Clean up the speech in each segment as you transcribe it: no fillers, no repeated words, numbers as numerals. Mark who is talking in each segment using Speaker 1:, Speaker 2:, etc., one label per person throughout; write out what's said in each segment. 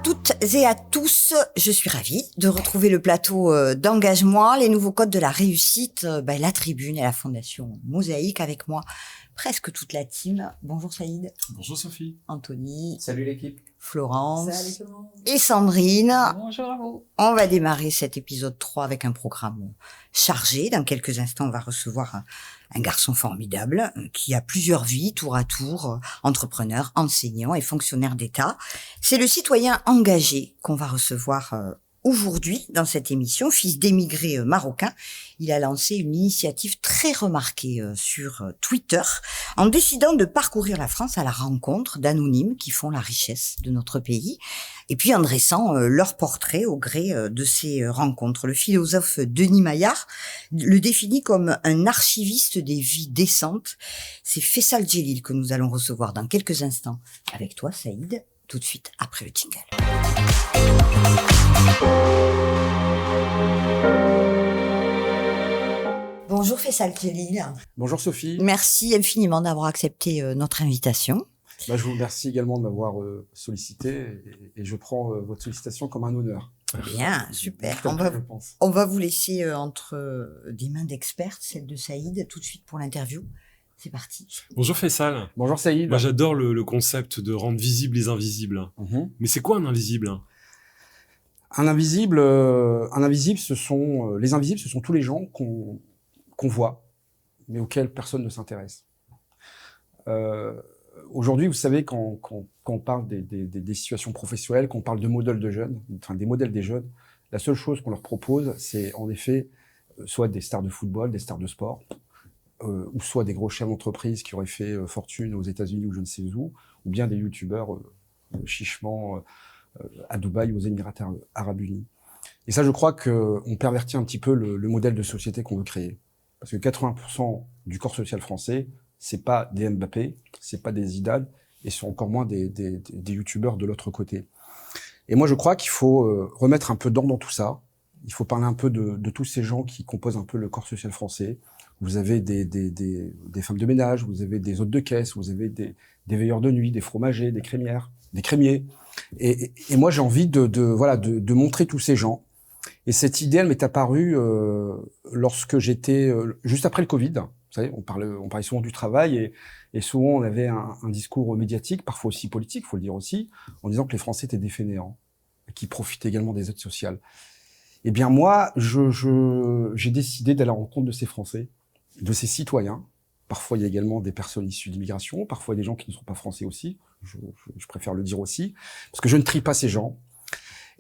Speaker 1: toutes et à tous, je suis ravie de retrouver le plateau d'Engage-moi, les nouveaux codes de la réussite, la Tribune et la Fondation Mosaïque avec moi, presque toute la team. Bonjour Saïd.
Speaker 2: Bonjour Sophie.
Speaker 1: Anthony.
Speaker 3: Salut l'équipe.
Speaker 1: Florence.
Speaker 3: Salut tout le monde.
Speaker 1: Et Sandrine.
Speaker 3: Bonjour à vous.
Speaker 1: On va démarrer cet épisode 3 avec un programme chargé. Dans quelques instants, on va recevoir un garçon formidable qui a plusieurs vies, tour à tour, entrepreneur, enseignant et fonctionnaire d'État. C'est le citoyen engagé qu'on va recevoir aujourd'hui dans cette émission. Fils d'émigrés marocains, il a lancé une initiative très remarquée sur Twitter en décidant de parcourir la France à la rencontre d'anonymes qui font la richesse de notre pays et puis en dressant leur portrait au gré de ces rencontres. Le philosophe Denis Maillard le définit comme un archiviste des vies décentes. C'est Faisal Djelil que nous allons recevoir dans quelques instants avec toi Saïd, tout de suite après le jingle. Bonjour Faisal Djelil.
Speaker 3: Bonjour Sophie.
Speaker 1: Merci infiniment d'avoir accepté notre invitation.
Speaker 3: Je vous remercie également de m'avoir sollicité et je prends votre sollicitation comme un honneur.
Speaker 1: Bien, super. On va vous laisser entre des mains d'experts, celle de Saïd, tout de suite pour l'interview. C'est parti.
Speaker 2: Bonjour Faisal.
Speaker 3: Bonjour Saïd.
Speaker 2: Moi j'adore le concept de rendre visibles les invisibles. Mais c'est quoi un invisible ?
Speaker 3: Un invisible, ce sont les invisibles, ce sont tous les gens qu'on voit, mais auxquels personne ne s'intéresse. Aujourd'hui, vous savez, quand on parle des situations professionnelles, qu'on parle de modèles de jeunes, enfin des modèles des jeunes, la seule chose qu'on leur propose, c'est en effet soit des stars de football, des stars de sport, ou soit des gros chefs d'entreprise qui auraient fait fortune aux États-Unis ou je ne sais où, ou bien des youtubeurs chichement à Dubaï ou aux Émirats Arabes Unis. Et ça, je crois qu'on pervertit un petit peu le modèle de société qu'on veut créer. Parce que 80% du corps social français, c'est pas des Mbappé, c'est pas des Zidane, et sont encore moins des youtubeurs de l'autre côté. Et moi, je crois qu'il faut remettre un peu d'ordre dans tout ça. Il faut parler un peu de tous ces gens qui composent un peu le corps social français. Vous avez des femmes de ménage, vous avez des hôtes de caisse, vous avez des veilleurs de nuit, des fromagers, des crémières, des crémiers. Et moi, j'ai envie de montrer tous ces gens. Et cette idée, elle m'est apparue lorsque j'étais juste après le Covid. Vous savez, on parlait souvent du travail et souvent on avait un discours médiatique, parfois aussi politique, faut le dire aussi, en disant que les Français étaient des fainéants, qui profitaient également des aides sociales. Eh bien moi, j'ai décidé d'aller à la rencontre de ces Français, de ces citoyens. Parfois, il y a également des personnes issues d'immigration, parfois des gens qui ne sont pas français aussi. Je préfère le dire aussi, parce que je ne trie pas ces gens.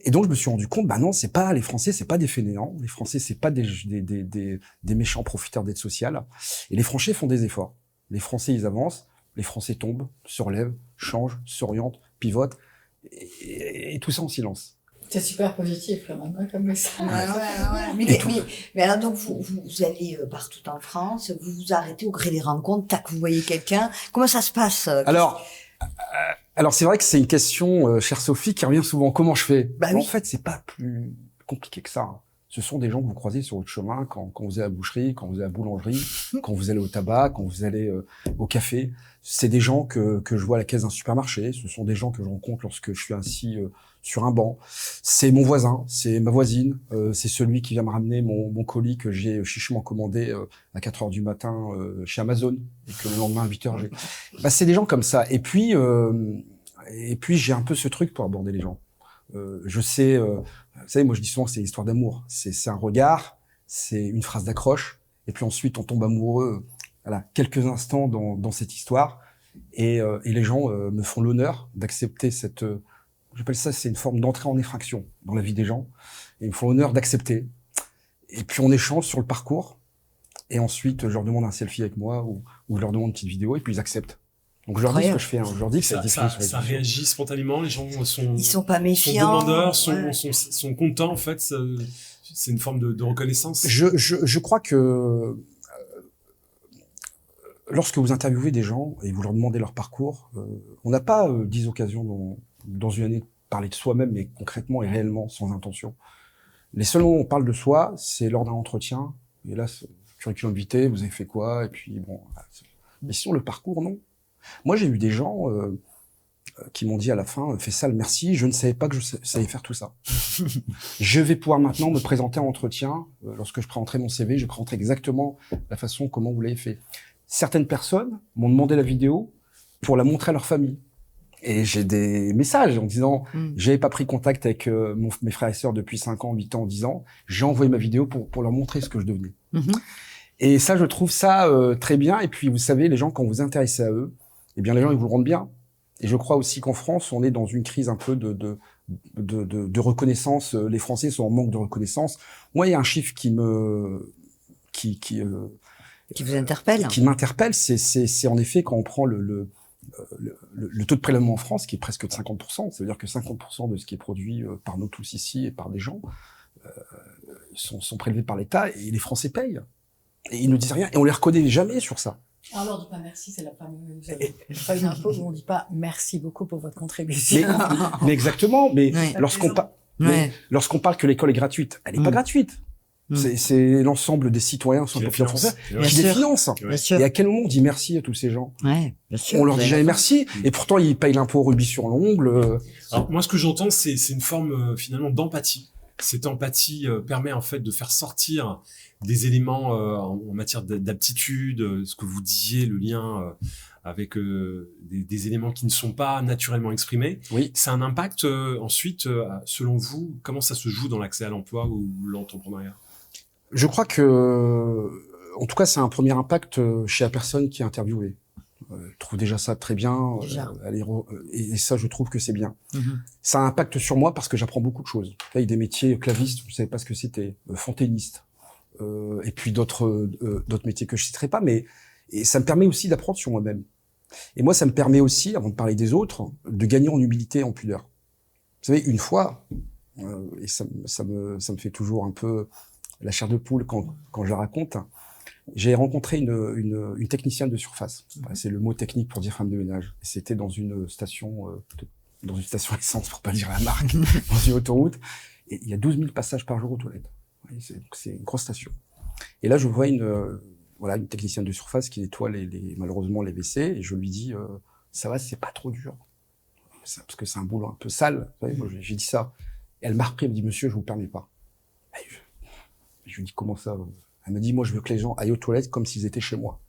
Speaker 3: Et donc, je me suis rendu compte, non, les Français, c'est pas des fainéants. Les Français, c'est pas des méchants profiteurs d'aide sociale. Et les Français font des efforts. Les Français, ils avancent. Les Français tombent, se relèvent, changent, s'orientent, pivotent. Et tout ça en silence.
Speaker 4: C'est super positif, là, maintenant, comme message.
Speaker 1: Ouais. Mais alors, donc, vous allez partout en France, vous vous arrêtez au gré des rencontres, tac, vous voyez quelqu'un. Comment ça se passe?
Speaker 3: Alors c'est vrai que c'est une question, chère Sophie, qui revient souvent. Comment je fais?
Speaker 1: Oui.
Speaker 3: En fait, c'est pas plus compliqué que ça. Ce sont des gens que vous croisez sur votre chemin quand vous allez à la boucherie, quand vous allez à la boulangerie, quand vous allez au tabac, quand vous allez au café. C'est des gens que je vois à la caisse d'un supermarché. Ce sont des gens que je rencontre lorsque je suis assis sur un banc. C'est mon voisin, c'est ma voisine, c'est celui qui vient me ramener mon colis que j'ai chichement commandé à 4h du matin chez Amazon et que le lendemain à 8h j'ai... c'est des gens comme ça. Et puis j'ai un peu ce truc pour aborder les gens. Je sais, vous savez, moi je dis souvent que c'est l'histoire d'amour. C'est un regard, c'est une phrase d'accroche, et puis ensuite on tombe amoureux, quelques instants dans cette histoire, et les gens me font l'honneur d'accepter cette... J'appelle ça, c'est une forme d'entrée en effraction dans la vie des gens. Et ils me font l'honneur d'accepter. Et puis on échange sur le parcours, et ensuite je leur demande un selfie avec moi, ou je leur demande une petite vidéo, et puis ils acceptent. Donc je leur dis ce que je fais, je leur dis que
Speaker 2: ça réagit spontanément, les gens
Speaker 1: ils sont pas méfiants,
Speaker 2: sont demandeurs, sont contents en fait, c'est une forme de reconnaissance.
Speaker 3: Je crois que lorsque vous interviewez des gens et vous leur demandez leur parcours, on n'a pas 10 occasions dans une année de parler de soi-même, mais concrètement et réellement, sans intention. Les seuls moments où on parle de soi, c'est lors d'un entretien, et là, curriculum vitae, vous avez fait quoi, et puis bon, mais sinon le parcours, non. Moi, j'ai eu des gens qui m'ont dit à la fin, Faisal, merci, je ne savais pas que je savais faire tout ça. Je vais pouvoir maintenant me présenter en entretien. Lorsque je présenterai mon CV, je présenterai exactement la façon comment vous l'avez fait. Certaines personnes m'ont demandé la vidéo pour la montrer à leur famille. Et j'ai des messages en disant, j'avais pas pris contact avec mes frères et sœurs depuis 5 ans, 8 ans, 10 ans. J'ai envoyé ma vidéo pour leur montrer ce que je devenais. Et ça, je trouve ça très bien. Et puis, vous savez, les gens, quand vous intéressez à eux, eh bien, les gens, ils vous le rendent bien. Et je crois aussi qu'en France, on est dans une crise un peu de reconnaissance. Les Français sont en manque de reconnaissance. Moi, il y a un chiffre qui vous
Speaker 1: interpelle.
Speaker 3: Qui m'interpelle, c'est en effet quand on prend le taux de prélèvement en France, qui est presque de 50%. Ça veut dire que 50% de ce qui est produit par nous tous ici et par des gens sont prélevés par l'État et les Français payent. Et ils ne disent rien et on les reconnaît jamais sur ça.
Speaker 4: Alors, on dit pas merci, c'est la fameuse feuille d'impôt où on dit pas merci beaucoup pour votre contribution.
Speaker 3: Mais exactement. Mais
Speaker 1: Ouais.
Speaker 3: lorsqu'on parle que l'école est gratuite, elle n'est pas gratuite. C'est l'ensemble des citoyens sur la population française qui les finance.
Speaker 1: Bien sûr.
Speaker 3: Et à quel moment on dit merci à tous ces gens?
Speaker 1: Ouais, bien sûr.
Speaker 3: On leur dit jamais merci. Et pourtant, ils payent l'impôt rubis sur l'ongle.
Speaker 2: Alors, moi, ce que j'entends, c'est une forme finalement d'empathie. Cette empathie permet en fait de faire sortir des éléments en matière d'aptitude, ce que vous disiez, le lien avec des éléments qui ne sont pas naturellement exprimés.
Speaker 3: Oui.
Speaker 2: C'est un impact ensuite, selon vous, comment ça se joue dans l'accès à l'emploi ou l'entrepreneuriat?
Speaker 3: Je crois que, en tout cas, c'est un premier impact chez la personne qui est interviewée. Je trouve déjà ça très bien. Et ça, je trouve que c'est bien. Ça a un impact sur moi parce que j'apprends beaucoup de choses. Là, il y a des métiers claviste, je savais pas ce que c'était, fontainiste, et puis d'autres métiers que je citerai pas, mais et ça me permet aussi d'apprendre sur moi-même. Et moi, ça me permet aussi, avant de parler des autres, de gagner en humilité et en pudeur. Vous savez, une fois, et ça me fait toujours un peu la chair de poule quand je la raconte, j'ai rencontré une technicienne de surface. C'est le mot technique pour dire femme de ménage. C'était dans une station essence, pour pas dire la marque, dans une autoroute. Et il y a 12 000 passages par jour aux toilettes. C'est une grosse station. Et là, je vois une technicienne de surface qui nettoie malheureusement les WC, et je lui dis, ça va, c'est pas trop dur. Parce que c'est un boulot un peu sale. Vous savez, moi, j'ai dit ça. Et elle m'a repris, elle me dit, monsieur, je vous permets pas. Et je lui dis, comment ça? Elle m'a dit, moi, je veux que les gens aillent aux toilettes comme s'ils étaient chez moi.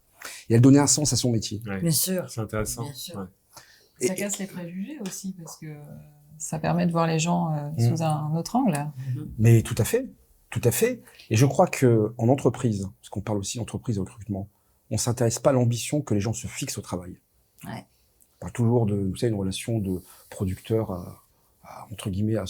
Speaker 3: Et elle donnait un sens à son métier.
Speaker 2: Ouais.
Speaker 1: Bien sûr.
Speaker 2: C'est intéressant.
Speaker 1: Bien sûr.
Speaker 2: Ouais.
Speaker 5: Ça casse les préjugés aussi, parce que ça permet de voir les gens sous un autre angle.
Speaker 3: Mais tout à fait. Tout à fait. Et je crois que en entreprise, parce qu'on parle aussi d'entreprise et recrutement, on s'intéresse pas à l'ambition que les gens se fixent au travail.
Speaker 1: Ouais.
Speaker 3: On parle toujours de, vous savez, une relation de producteur entre guillemets, à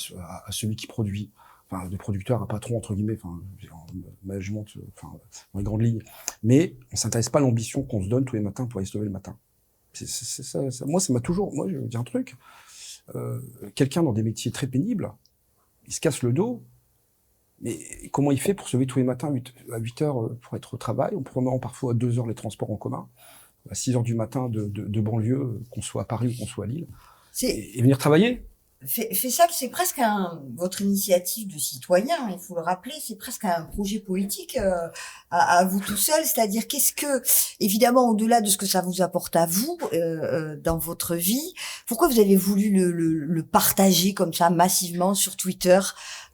Speaker 3: celui qui produit. Enfin, de producteur à patron, entre guillemets, enfin, en management, enfin, dans les grandes lignes. Mais on s'intéresse pas à l'ambition qu'on se donne tous les matins pour aller se lever le matin. C'est ça, moi, ça m'a toujours, moi, je vais vous dire un truc. Quelqu'un dans des métiers très pénibles, il se casse le dos, mais comment il fait pour se lever tous les matins à 8 heures pour être au travail, en prenant parfois à 2 heures les transports en commun, à 6 heures du matin de banlieue, qu'on soit à Paris ou qu'on soit à Lille, et venir travailler?
Speaker 1: Faisal, c'est presque votre initiative de citoyen, il faut le rappeler, c'est presque un projet politique à vous tout seul, c'est-à-dire qu'est-ce que, évidemment, au-delà de ce que ça vous apporte à vous dans votre vie, pourquoi vous avez voulu le partager comme ça massivement sur Twitter?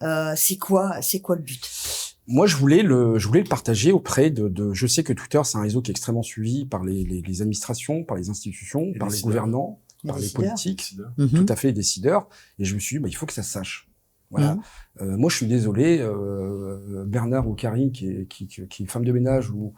Speaker 1: C'est quoi le but?
Speaker 3: Moi, je voulais le partager auprès je sais que Twitter, c'est un réseau qui est extrêmement suivi par les administrations, par les institutions, par les gouvernants, par les politiques, tout à fait, les décideurs. Et je me suis dit, il faut que ça se sache. Voilà. Moi, je suis désolé, Bernard ou Karine, qui est femme de ménage ou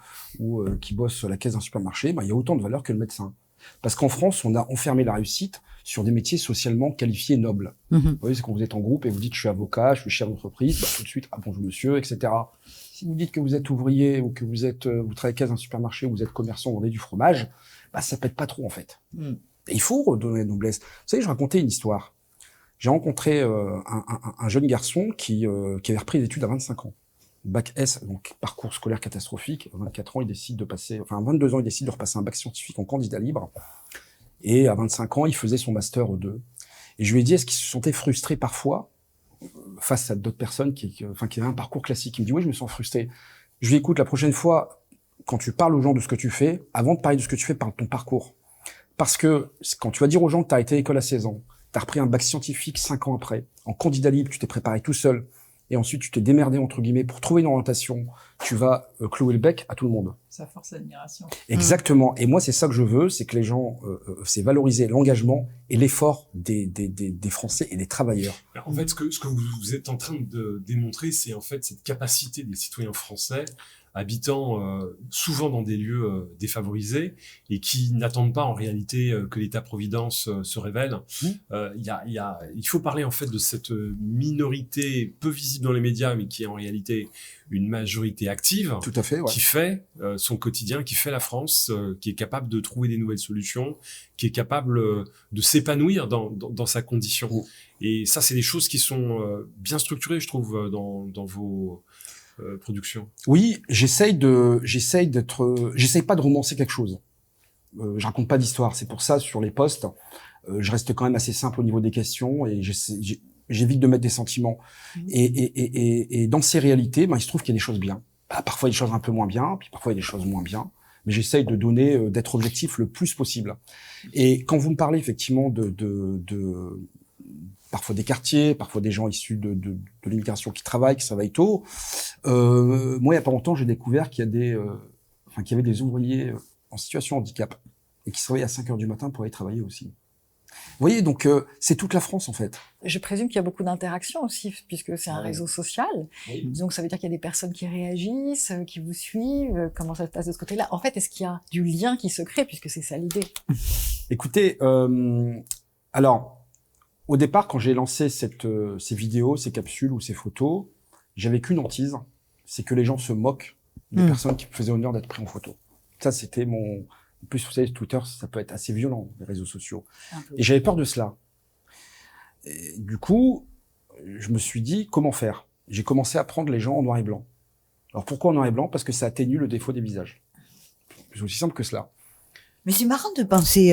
Speaker 3: qui bosse sur la caisse d'un supermarché, il y a autant de valeur que le médecin. Parce qu'en France, on a enfermé la réussite sur des métiers socialement qualifiés nobles. Vous voyez, c'est quand vous êtes en groupe et vous dites, je suis avocat, je suis chef d'entreprise, tout de suite, bonjour monsieur, etc. Si vous dites que vous êtes ouvrier ou que vous travaillez à la caisse d'un supermarché ou vous êtes commerçant, vous vendez du fromage, ça pète pas trop, en fait. Et il faut redonner la noblesse. Vous savez, je racontais une histoire. J'ai rencontré un jeune garçon qui avait repris des études à 25 ans. Bac S, donc parcours scolaire catastrophique. À 24 ans, il décide de passer, 22 ans, il décide de repasser un bac scientifique en candidat libre. Et à 25 ans, il faisait son master 2. Et je lui ai dit, est-ce qu'il se sentait frustré parfois face à d'autres personnes qui avaient un parcours classique? Il me dit, oui, je me sens frustré. Je lui ai dit, écoute, la prochaine fois, quand tu parles aux gens de ce que tu fais, avant de parler de ce que tu fais, parle de ton parcours. Parce que quand tu vas dire aux gens que tu as arrêté l'école à 16 ans, tu as repris un bac scientifique 5 ans après, en candidat libre, tu t'es préparé tout seul, et ensuite tu t'es démerdé, entre guillemets, pour trouver une orientation, tu vas clouer le bec à tout le monde.
Speaker 5: Ça force l'admiration.
Speaker 3: Exactement. Et moi, c'est ça que je veux, c'est que les gens, c'est valoriser l'engagement et l'effort des Français et des travailleurs.
Speaker 2: En fait, ce que vous êtes en train de démontrer, c'est en fait cette capacité des citoyens français habitant souvent dans des lieux défavorisés et qui n'attendent pas en réalité que l'État-providence se révèle. Il faut parler en fait de cette minorité peu visible dans les médias, mais qui est en réalité une majorité active,
Speaker 3: Tout à fait, ouais.
Speaker 2: qui fait son quotidien, qui fait la France, qui est capable de trouver des nouvelles solutions, qui est capable de s'épanouir dans sa condition.
Speaker 3: Mmh.
Speaker 2: Et ça, c'est des choses qui sont bien structurées, je trouve, dans vos productions.
Speaker 3: Oui, j'essaye pas de romancer quelque chose. Je raconte pas d'histoire. C'est pour ça, sur les posts, je reste quand même assez simple au niveau des questions et j'évite de mettre des sentiments. Et dans ces réalités, il se trouve qu'il y a des choses bien. Parfois, il y a des choses un peu moins bien, puis parfois, il y a des choses moins bien. Mais j'essaye de donner, d'être objectif le plus possible. Et quand vous me parlez effectivement parfois des quartiers, parfois des gens issus de l'immigration qui travaillent tôt. Moi, il y a pas longtemps, j'ai découvert qu'il y avait des ouvriers en situation de handicap et qui se réveillent à 5 heures du matin pour aller travailler aussi. Vous voyez, donc c'est toute la France en fait.
Speaker 4: Je présume qu'il y a beaucoup d'interactions aussi, puisque c'est un réseau social.
Speaker 3: Oui.
Speaker 4: Donc ça veut dire qu'il y a des personnes qui réagissent, qui vous suivent. Comment ça se passe de ce côté-là? En fait, est-ce qu'il y a du lien qui se crée, puisque c'est ça l'idée?
Speaker 3: Écoutez, alors au départ, quand j'ai lancé ces vidéos, ces capsules ou ces photos, j'avais qu'une hantise, c'est que les gens se moquent des personnes qui me faisaient honneur d'être pris en photo. Ça, c'était mon... En plus, vous savez, Twitter, ça peut être assez violent, les réseaux sociaux. Et j'avais peur de cela. Et du coup, je me suis dit, comment faire? J'ai commencé à prendre les gens en noir et blanc. Alors pourquoi en noir et blanc? Parce que ça atténue le défaut des visages. C'est aussi simple que cela.
Speaker 1: Mais c'est marrant de penser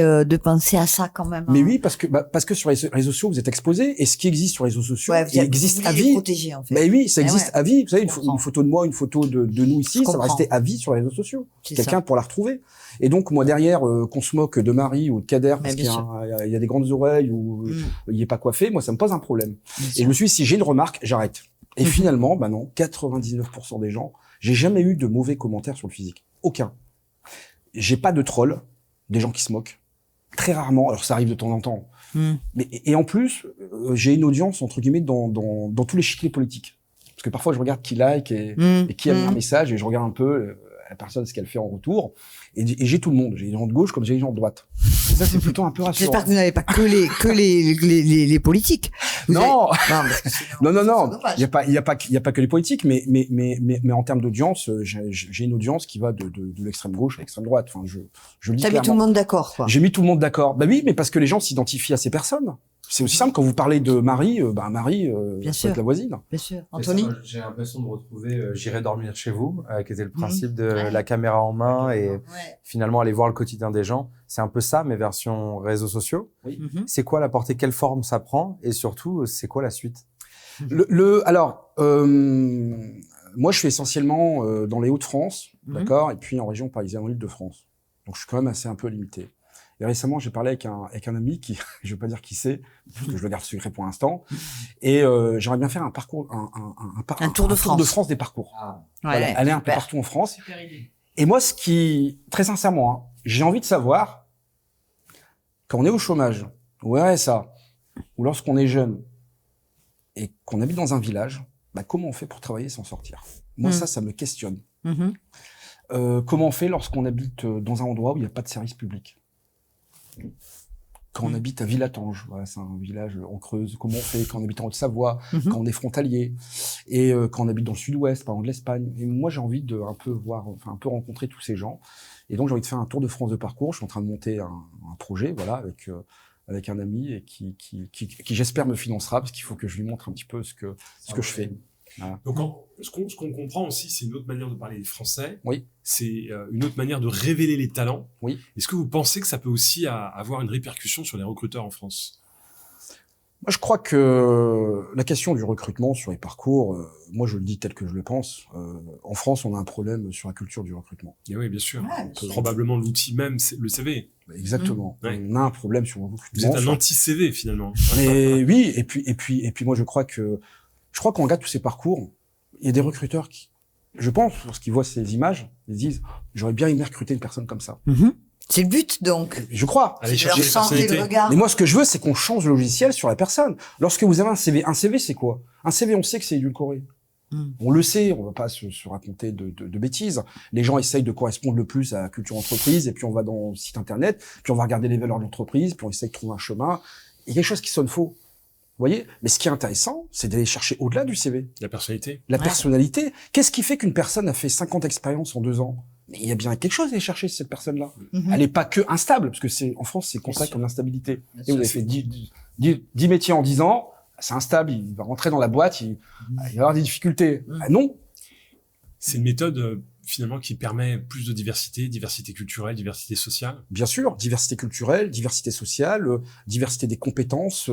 Speaker 1: à ça quand même.
Speaker 3: Mais oui, parce que sur les réseaux sociaux, vous êtes exposés, et ce qui existe sur les réseaux sociaux, il existe à vie.
Speaker 1: Protéger, en fait.
Speaker 3: Ben oui, ça existe à vie. Vous savez,
Speaker 1: Je comprends.
Speaker 3: une photo de moi, une photo de nous ici, ça va rester à vie sur les réseaux sociaux.
Speaker 1: C'est
Speaker 3: Quelqu'un
Speaker 1: ça.
Speaker 3: pour la retrouver. Et donc, moi, derrière, qu'on se moque de Marie ou de Kader parce
Speaker 1: Mais
Speaker 3: qu'il y a des grandes oreilles ou il est pas coiffé, moi, ça me pose un problème. Et je me suis dit, si j'ai une remarque, j'arrête. Et finalement, ben non, 99% des gens, j'ai jamais eu de mauvais commentaires sur le physique. Aucun. J'ai pas de troll, des gens qui se moquent. Très rarement, alors ça arrive de temps en temps. Mais, et en plus, j'ai une audience, entre guillemets, dans tous les chiffres politiques. Parce que parfois, je regarde qui like et qui aime un message, et je regarde un peu la personne, ce qu'elle fait en retour. Et j'ai tout le monde. J'ai les gens de gauche comme j'ai les gens de droite. Et ça, c'est plutôt un peu rassurant.
Speaker 1: J'espère que vous n'avez pas que les politiques.
Speaker 3: Non,
Speaker 1: Parce que sinon,
Speaker 3: non.
Speaker 1: c'est dommage.
Speaker 3: Il y a pas que les politiques, mais en termes d'audience, j'ai une audience qui va de l'extrême gauche à l'extrême droite. Enfin, je le dis
Speaker 1: T'as mis
Speaker 3: clairement.
Speaker 1: tout le monde d'accord, quoi.
Speaker 3: J'ai mis tout le monde d'accord. Bah oui, mais parce que les gens s'identifient à ces personnes. C'est aussi simple quand vous parlez de Marie, Marie,
Speaker 1: Bien
Speaker 3: ça
Speaker 1: sûr.
Speaker 3: peut être la voisine.
Speaker 1: Bien sûr.
Speaker 6: Et ça,
Speaker 1: Anthony?
Speaker 6: moi, j'ai l'impression de retrouver J'irai dormir chez vous, qui était le principe de
Speaker 1: Ouais.
Speaker 6: la caméra en main et
Speaker 1: Ouais.
Speaker 6: finalement aller voir le quotidien des gens. C'est un peu ça, mais version réseaux sociaux.
Speaker 1: Mhm.
Speaker 6: C'est quoi la portée? Quelle forme ça prend? Et surtout, c'est quoi la suite?
Speaker 3: Alors, moi, je suis essentiellement dans les Hauts-de-France, d'accord, et puis en région parisienne, en Île-de-France. Donc, je suis quand même assez un peu limité. Et récemment, j'ai parlé avec un ami qui, je vais pas dire qui c'est, parce que je le garde secret pour l'instant. Et j'aimerais bien faire un parcours,
Speaker 1: Un tour de France.
Speaker 3: des parcours.
Speaker 6: Ah.
Speaker 3: Voilà, aller un peu
Speaker 1: super.
Speaker 3: partout en France.
Speaker 5: Super idée.
Speaker 3: Et moi, très sincèrement, hein, j'ai envie de savoir, quand on est au chômage, ou RSA, ou lorsqu'on est jeune, et qu'on habite dans un village, comment on fait pour travailler et s'en sortir? Moi, ça me questionne.
Speaker 1: Mhm.
Speaker 3: Comment on fait lorsqu'on habite dans un endroit où il n'y a pas de service public? Quand on habite à Villatange, voilà, c'est un village en Creuse, comment on fait quand on habite en Haute-Savoie, quand on est frontalier, et quand on habite dans le sud-ouest, par exemple de l'Espagne. Et moi, j'ai envie de un peu rencontrer tous ces gens. Et donc, j'ai envie de faire un tour de France de parcours. Je suis en train de monter un projet, voilà, avec un ami et qui j'espère me financera, parce qu'il faut que je lui montre un petit peu ce que je fais. Voilà.
Speaker 2: Donc, ce qu'on comprend aussi, c'est une autre manière de parler des Français.
Speaker 3: Oui.
Speaker 2: C'est une autre manière de révéler les talents.
Speaker 3: Oui.
Speaker 2: Est-ce que vous pensez que ça peut aussi avoir une répercussion sur les recruteurs en France?
Speaker 3: Moi, je crois que la question du recrutement sur les parcours, moi, je le dis tel que je le pense. En France, on a un problème sur la culture du recrutement.
Speaker 2: Et oui, bien sûr.
Speaker 1: Ouais, bien sûr.
Speaker 2: Probablement l'outil même, c'est le CV.
Speaker 3: Exactement.
Speaker 2: Ouais.
Speaker 3: On a un problème sur le
Speaker 2: Vous
Speaker 3: recrutement.
Speaker 2: êtes un anti-CV finalement.
Speaker 3: Mais oui, et puis moi je crois qu'on regarde tous ces parcours, il y a des recruteurs qui, je pense, lorsqu'ils voient ces images, ils se disent j'aurais bien aimé recruter une personne comme ça.
Speaker 1: C'est le but, donc.
Speaker 3: Je crois.
Speaker 2: Allez
Speaker 1: Leur
Speaker 2: chercher les
Speaker 1: changer le
Speaker 2: personnalités.
Speaker 1: regard.
Speaker 3: Mais moi, ce que je veux, c'est qu'on change le logiciel sur la personne. Lorsque vous avez un CV, c'est quoi? Un CV, on sait que c'est édulcoré. On le sait, on va pas se raconter de bêtises. Les gens essayent de correspondre le plus à la culture entreprise, et puis on va dans le site internet, puis on va regarder les valeurs de l'entreprise, puis on essaye de trouver un chemin. Il y a quelque chose qui sonne faux. Vous voyez? Mais ce qui est intéressant, c'est d'aller chercher au-delà du CV.
Speaker 2: La personnalité.
Speaker 3: La personnalité. Qu'est-ce qui fait qu'une personne a fait 50 expériences en 2 ans? Mais il y a bien quelque chose à aller chercher cette personne-là. Elle n'est pas que instable, parce que en France, c'est considéré comme l'instabilité. Et vous avez fait 10 métiers en 10 ans, c'est instable, il va rentrer dans la boîte, il va avoir des difficultés. Ah non.
Speaker 2: C'est une méthode finalement qui permet plus de diversité culturelle, diversité sociale.
Speaker 3: Bien sûr, diversité culturelle, diversité sociale, diversité des compétences,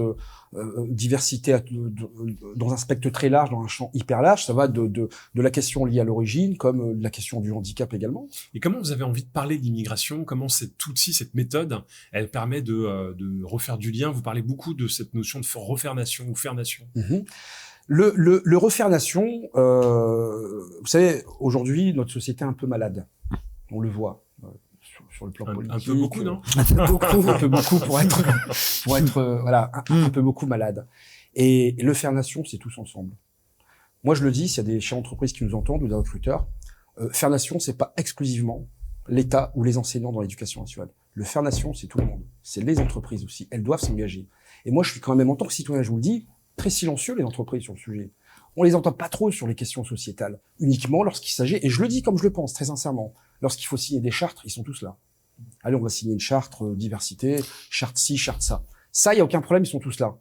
Speaker 3: diversité dans un spectre très large, dans un champ hyper large. Ça va de la question liée à l'origine, comme la question du handicap également.
Speaker 2: Et comment vous avez envie de parler de l'immigration? Comment cet outil, cette méthode, elle permet de refaire du lien? Vous parlez beaucoup de cette notion de refaire nation ou faire nation.
Speaker 3: Le refaire nation, vous savez, aujourd'hui, notre société est un peu malade. On le voit sur le plan politique.
Speaker 2: Un peu beaucoup, non?
Speaker 3: Un peu beaucoup pour être voilà, un peu beaucoup malade. Et le faire nation, c'est tous ensemble. Moi, je le dis, s'il y a des chefs d'entreprise qui nous entendent ou des recruteurs, faire nation, c'est pas exclusivement l'État ou les enseignants dans l'éducation nationale. Le faire nation, c'est tout le monde. C'est les entreprises aussi. Elles doivent s'engager. Et moi, je suis quand même, en tant que citoyen, je vous le dis, très silencieux, les entreprises, sur le sujet. On les entend pas trop sur les questions sociétales. Uniquement lorsqu'il s'agit, et je le dis comme je le pense, très sincèrement, lorsqu'il faut signer des chartes, ils sont tous là. Allez, on va signer une charte diversité, charte ci, charte ça. Ça, il y a aucun problème, ils sont tous là.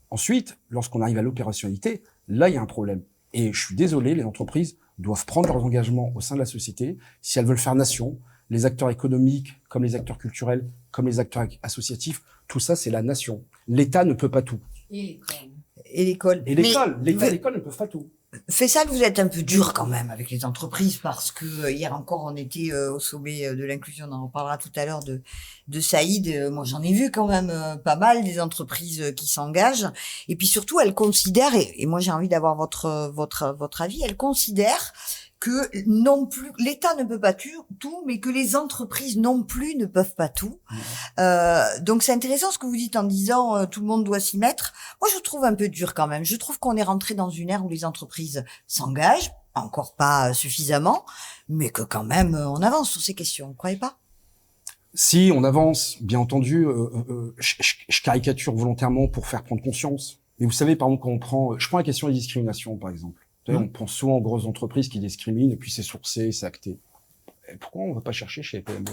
Speaker 3: Ensuite, lorsqu'on arrive à l'opérationnalité, là, il y a un problème. Et je suis désolé, les entreprises doivent prendre leurs engagements au sein de la société. Si elles veulent faire nation, les acteurs économiques, comme les acteurs culturels, comme les acteurs associatifs, tout ça, c'est la nation. L'État ne peut pas tout.
Speaker 1: Et l'école.
Speaker 3: Et l'école. L'école ne peut pas tout.
Speaker 1: Faisal, vous êtes un peu dur quand même avec les entreprises parce que hier encore on était au sommet de l'inclusion, on en reparlera tout à l'heure de Saïd. Moi j'en ai vu quand même pas mal des entreprises qui s'engagent et puis surtout elles considèrent et moi j'ai envie d'avoir votre avis, elles considèrent que non plus l'État ne peut pas tout, mais que les entreprises non plus ne peuvent pas tout. Donc c'est intéressant ce que vous dites en disant tout le monde doit s'y mettre. Moi je trouve un peu dur quand même. Je trouve qu'on est rentré dans une ère où les entreprises s'engagent, encore pas suffisamment, mais que quand même on avance sur ces questions. Vous croyez pas?
Speaker 3: Si on avance, bien entendu, je caricature volontairement pour faire prendre conscience. Mais vous savez, par exemple, quand je prends la question des discriminations, par exemple. On pense souvent aux grosses entreprises qui discriminent, et puis c'est sourcé, c'est acté. Et pourquoi on ne va pas chercher chez les PME?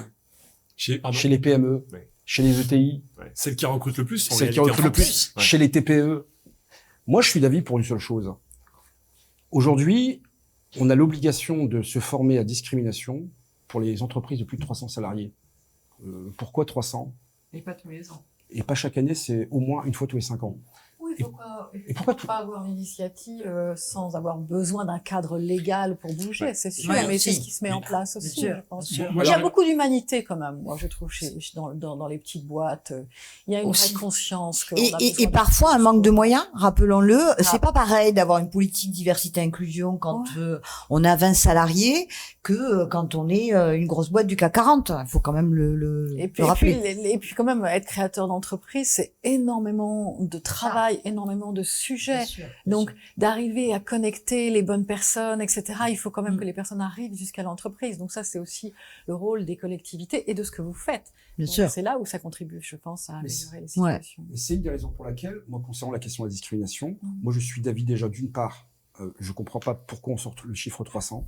Speaker 3: Chez les PME,
Speaker 2: Ouais.
Speaker 3: Chez les ETI.
Speaker 2: Ouais. Celles qui recrutent le plus.
Speaker 3: Celles qui recrutent le plus.
Speaker 2: Ouais.
Speaker 3: Chez les TPE. Moi, je suis d'avis pour une seule chose. Aujourd'hui, on a l'obligation de se former à discrimination pour les entreprises de plus de 300 salariés. Pourquoi 300?
Speaker 5: Et pas tous les ans.
Speaker 3: Et pas chaque année, c'est au moins une fois tous les 5 ans.
Speaker 4: Oui,
Speaker 3: Et pourquoi
Speaker 4: pas avoir une initiative sans avoir besoin d'un cadre légal pour bouger,
Speaker 2: Ouais.
Speaker 4: c'est sûr,
Speaker 1: Ouais,
Speaker 4: mais
Speaker 1: aussi.
Speaker 4: c'est ce qui se met en place aussi,
Speaker 1: sûr,
Speaker 4: je pense.
Speaker 1: bien sûr.
Speaker 2: Moi,
Speaker 4: Il y a
Speaker 2: alors-
Speaker 4: beaucoup d'humanité quand même, moi je trouve, dans les petites boîtes. Il y a une
Speaker 1: Aussi.
Speaker 4: vraie conscience que
Speaker 1: Et parfois un manque de moyens, rappelons-le. C'est pas pareil d'avoir une politique diversité-inclusion quand on a 20 salariés que quand on est une grosse boîte du CAC 40. Il faut quand même le rappeler.
Speaker 4: Et puis quand même, être créateur d'entreprise, c'est énormément de travail, énormément de sujets. Donc, d'arriver à connecter les bonnes personnes, etc., il faut quand même que les personnes arrivent jusqu'à l'entreprise. Donc ça, c'est aussi le rôle des collectivités et de ce que vous faites.
Speaker 1: Bien
Speaker 4: Donc,
Speaker 1: sûr.
Speaker 4: c'est là où ça contribue, je pense, à
Speaker 3: Mais
Speaker 4: améliorer les
Speaker 1: ouais.
Speaker 4: situations.
Speaker 3: Et c'est une des raisons pour laquelle, moi, concernant la question de la discrimination, moi, je suis d'avis déjà, d'une part, je comprends pas pourquoi on sort le chiffre 300.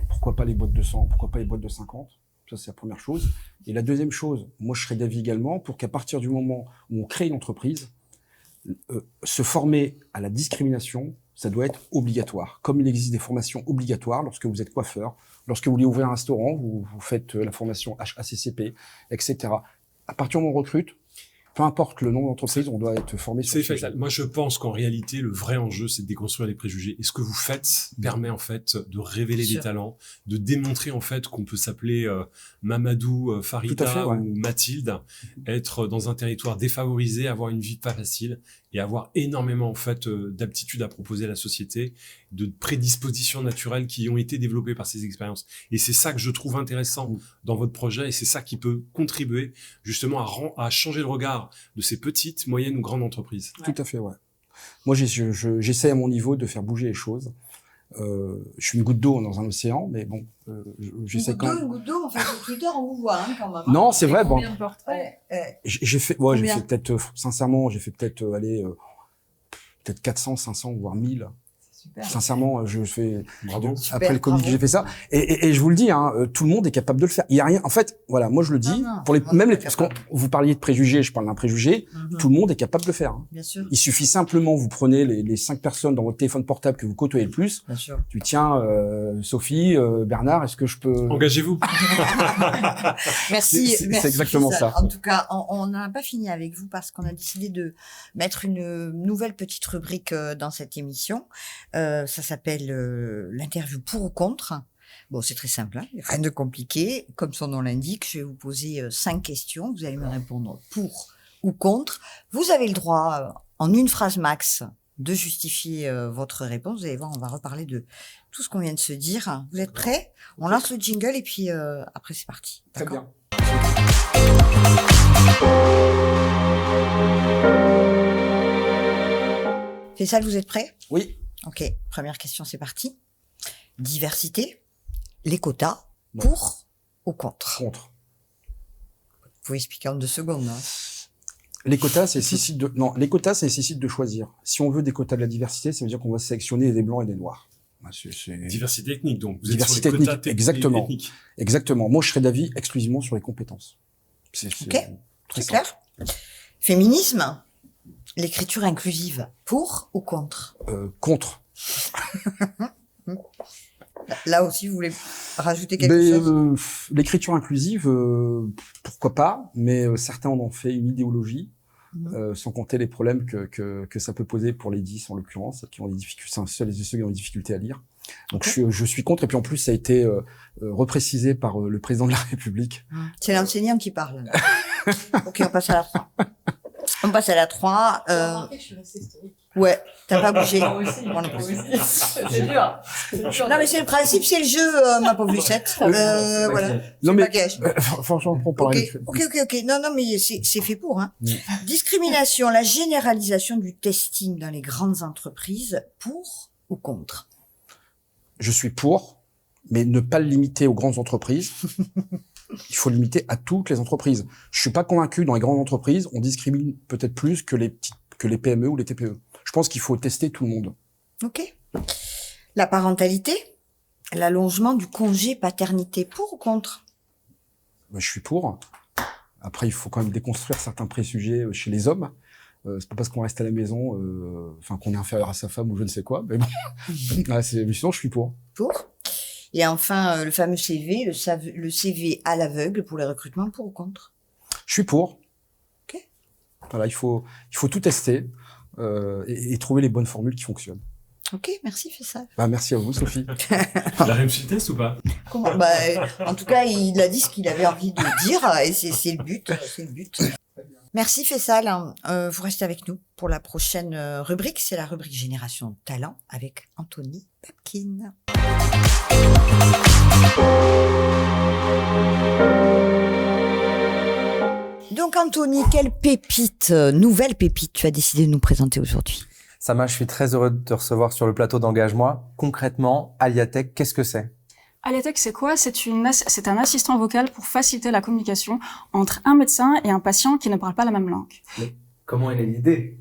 Speaker 3: Pourquoi pas les boîtes de 100? Pourquoi pas les boîtes de 50? Ça, c'est la première chose. Et la deuxième chose, moi, je serais d'avis également pour qu'à partir du moment où on crée une entreprise, se former à la discrimination, ça doit être obligatoire. Comme il existe des formations obligatoires lorsque vous êtes coiffeur, lorsque vous voulez ouvrir un restaurant, vous faites la formation HACCP, etc. À partir du moment où on recrute, peu importe le nom d'entreprise, on doit être formé sur
Speaker 2: C'est
Speaker 3: le sujet.
Speaker 2: fatal. Moi, je pense qu'en réalité, le vrai enjeu, c'est de déconstruire les préjugés. Et ce que vous faites permet en fait de révéler des talents, de démontrer en fait qu'on peut s'appeler Mamadou,
Speaker 3: Tout à
Speaker 2: Farida
Speaker 3: fait, ouais.
Speaker 2: ou Mathilde, être dans un territoire défavorisé, avoir une vie pas facile et avoir énormément en fait d'aptitudes à proposer à la société, de prédispositions naturelles qui ont été développées par ces expériences. Et c'est ça que je trouve intéressant dans votre projet et c'est ça qui peut contribuer justement à changer le regard de ces petites, moyennes ou grandes entreprises.
Speaker 3: Tout à fait, ouais. Moi, j'essaie à mon niveau de faire bouger les choses. Je suis une goutte d'eau dans un océan, mais bon, j'essaie quand même.
Speaker 1: Une goutte d'eau, enfin, sur Twitter, on vous voit, hein, quand même.
Speaker 3: Non, c'est vrai, bon.
Speaker 5: Combien de portraits?
Speaker 3: J'ai fait
Speaker 1: Combien
Speaker 3: peut-être, sincèrement, peut-être 400, 500, voire 1000.
Speaker 5: Super.
Speaker 3: Sincèrement, je fais,
Speaker 2: Bravo.
Speaker 3: après le Covid, j'ai fait ça. Et je vous le dis, hein, tout le monde est capable de le faire. Il y a rien, en fait, voilà, moi je le dis,
Speaker 1: Non,
Speaker 3: pour les,
Speaker 1: on
Speaker 3: même
Speaker 1: est
Speaker 3: les, parce que
Speaker 1: capable.
Speaker 3: vous parliez de préjugés, je parle d'un préjugé, tout le monde est capable de le faire. Hein.
Speaker 1: Bien sûr,
Speaker 3: Il suffit simplement, vous prenez les 5 personnes dans votre téléphone portable que vous côtoyez le plus,
Speaker 1: bien sûr.
Speaker 3: tu tiens, Sophie, Bernard, est-ce que je peux...
Speaker 2: Engagez-vous.
Speaker 1: Merci.
Speaker 3: C'est
Speaker 1: merci,
Speaker 3: exactement
Speaker 1: Faisal.
Speaker 3: ça.
Speaker 1: En tout cas, on n'a pas fini avec vous parce qu'on a décidé de mettre une nouvelle petite rubrique dans cette émission. Ça s'appelle l'interview pour ou contre. Bon, c'est très simple, hein, rien de compliqué. Comme son nom l'indique, je vais vous poser 5 questions. Vous allez me répondre pour ou contre. Vous avez le droit, en une phrase max, de justifier votre réponse. Vous allez voir, on va reparler de tout ce qu'on vient de se dire. Vous êtes prêts? On lance le jingle et puis après c'est parti.
Speaker 3: Très
Speaker 1: D'accord?
Speaker 3: bien.
Speaker 1: Faisal, vous êtes prêts?
Speaker 3: Oui.
Speaker 1: Ok, première question, c'est parti. Diversité, les quotas,
Speaker 3: Ouais.
Speaker 1: pour ou contre?
Speaker 3: Contre.
Speaker 1: Vous pouvez expliquer en 2 secondes. Hein.
Speaker 3: Les quotas, c'est les quotas, ça nécessite de choisir. Si on veut des quotas de la diversité, ça veut dire qu'on va sélectionner des blancs et des noirs.
Speaker 2: Diversité ethnique, donc. Vous
Speaker 3: Diversité
Speaker 2: êtes sur les quotas
Speaker 3: ethnique, exactement.
Speaker 2: ethniques.
Speaker 3: Exactement. Moi, je serais d'avis exclusivement sur les compétences.
Speaker 1: Ok,
Speaker 3: très
Speaker 1: c'est
Speaker 3: simple.
Speaker 1: clair. Féminisme, l'écriture inclusive, pour ou contre?
Speaker 3: Contre.
Speaker 1: Là aussi, vous voulez rajouter quelque
Speaker 3: Mais,
Speaker 1: chose?
Speaker 3: l'écriture inclusive, pourquoi pas, mais certains en ont fait une idéologie, sans compter les problèmes que ça peut poser pour les 10 en l'occurrence, qui ont des difficultés, ceux qui ont des difficultés à lire. Donc je suis contre, et puis en plus ça a été reprécisé par le président de la République.
Speaker 1: C'est l'enseignant qui parle. Ok, on passe à la 3. On passe à la 3.
Speaker 5: Je suis restée stoïque.
Speaker 1: Ouais, t'as pas bougé.
Speaker 5: Moi aussi.
Speaker 1: On a pas bougé.
Speaker 5: C'est dur.
Speaker 1: Non, mais c'est le principe, c'est le jeu, ma pauvre Lucette. Voilà.
Speaker 3: Non
Speaker 1: C'est
Speaker 3: mais
Speaker 1: pas gage.
Speaker 3: franchement, on parle
Speaker 1: Ok. Non, mais c'est fait pour, hein. Discrimination, la généralisation du testing dans les grandes entreprises, pour ou contre?
Speaker 3: Je suis pour, mais ne pas le limiter aux grandes entreprises. Il faut le limiter à toutes les entreprises. Je suis pas convaincu, dans les grandes entreprises, on discrimine peut-être plus que les PME ou les TPE. Je pense qu'il faut tester tout le monde.
Speaker 1: Ok. La parentalité, l'allongement du congé paternité, pour ou contre?
Speaker 3: Je suis pour. Après, il faut quand même déconstruire certains préjugés chez les hommes. C'est pas parce qu'on reste à la maison, qu'on est inférieur à sa femme ou je ne sais quoi. Mais bon, mais sinon, je suis pour.
Speaker 1: Pour. Et enfin, le fameux CV, le CV à l'aveugle pour les recrutements, pour ou contre?
Speaker 3: Je suis pour.
Speaker 1: Ok.
Speaker 3: Voilà, il faut tout tester et trouver les bonnes formules qui fonctionnent.
Speaker 1: Ok, merci, fais ça.
Speaker 3: Merci à vous, Sophie.
Speaker 2: La réussite test ou pas?
Speaker 1: En tout cas, il a dit ce qu'il avait envie de dire, et c'est le but. C'est le but. Merci Faisal. Vous restez avec nous pour la prochaine rubrique. C'est la rubrique Génération Talent avec Anthony Papkin. Donc Anthony, quelle pépite, nouvelle pépite tu as décidé de nous présenter aujourd'hui?
Speaker 6: Sama, je suis très heureux de te recevoir sur le plateau d'Engage-moi. Concrètement, Aliatech, qu'est-ce que c'est?
Speaker 7: Aliatech, c'est quoi? C'est un assistant vocal pour faciliter la communication entre un médecin et un patient qui ne parle pas la même langue.
Speaker 6: Mais comment est l'idée?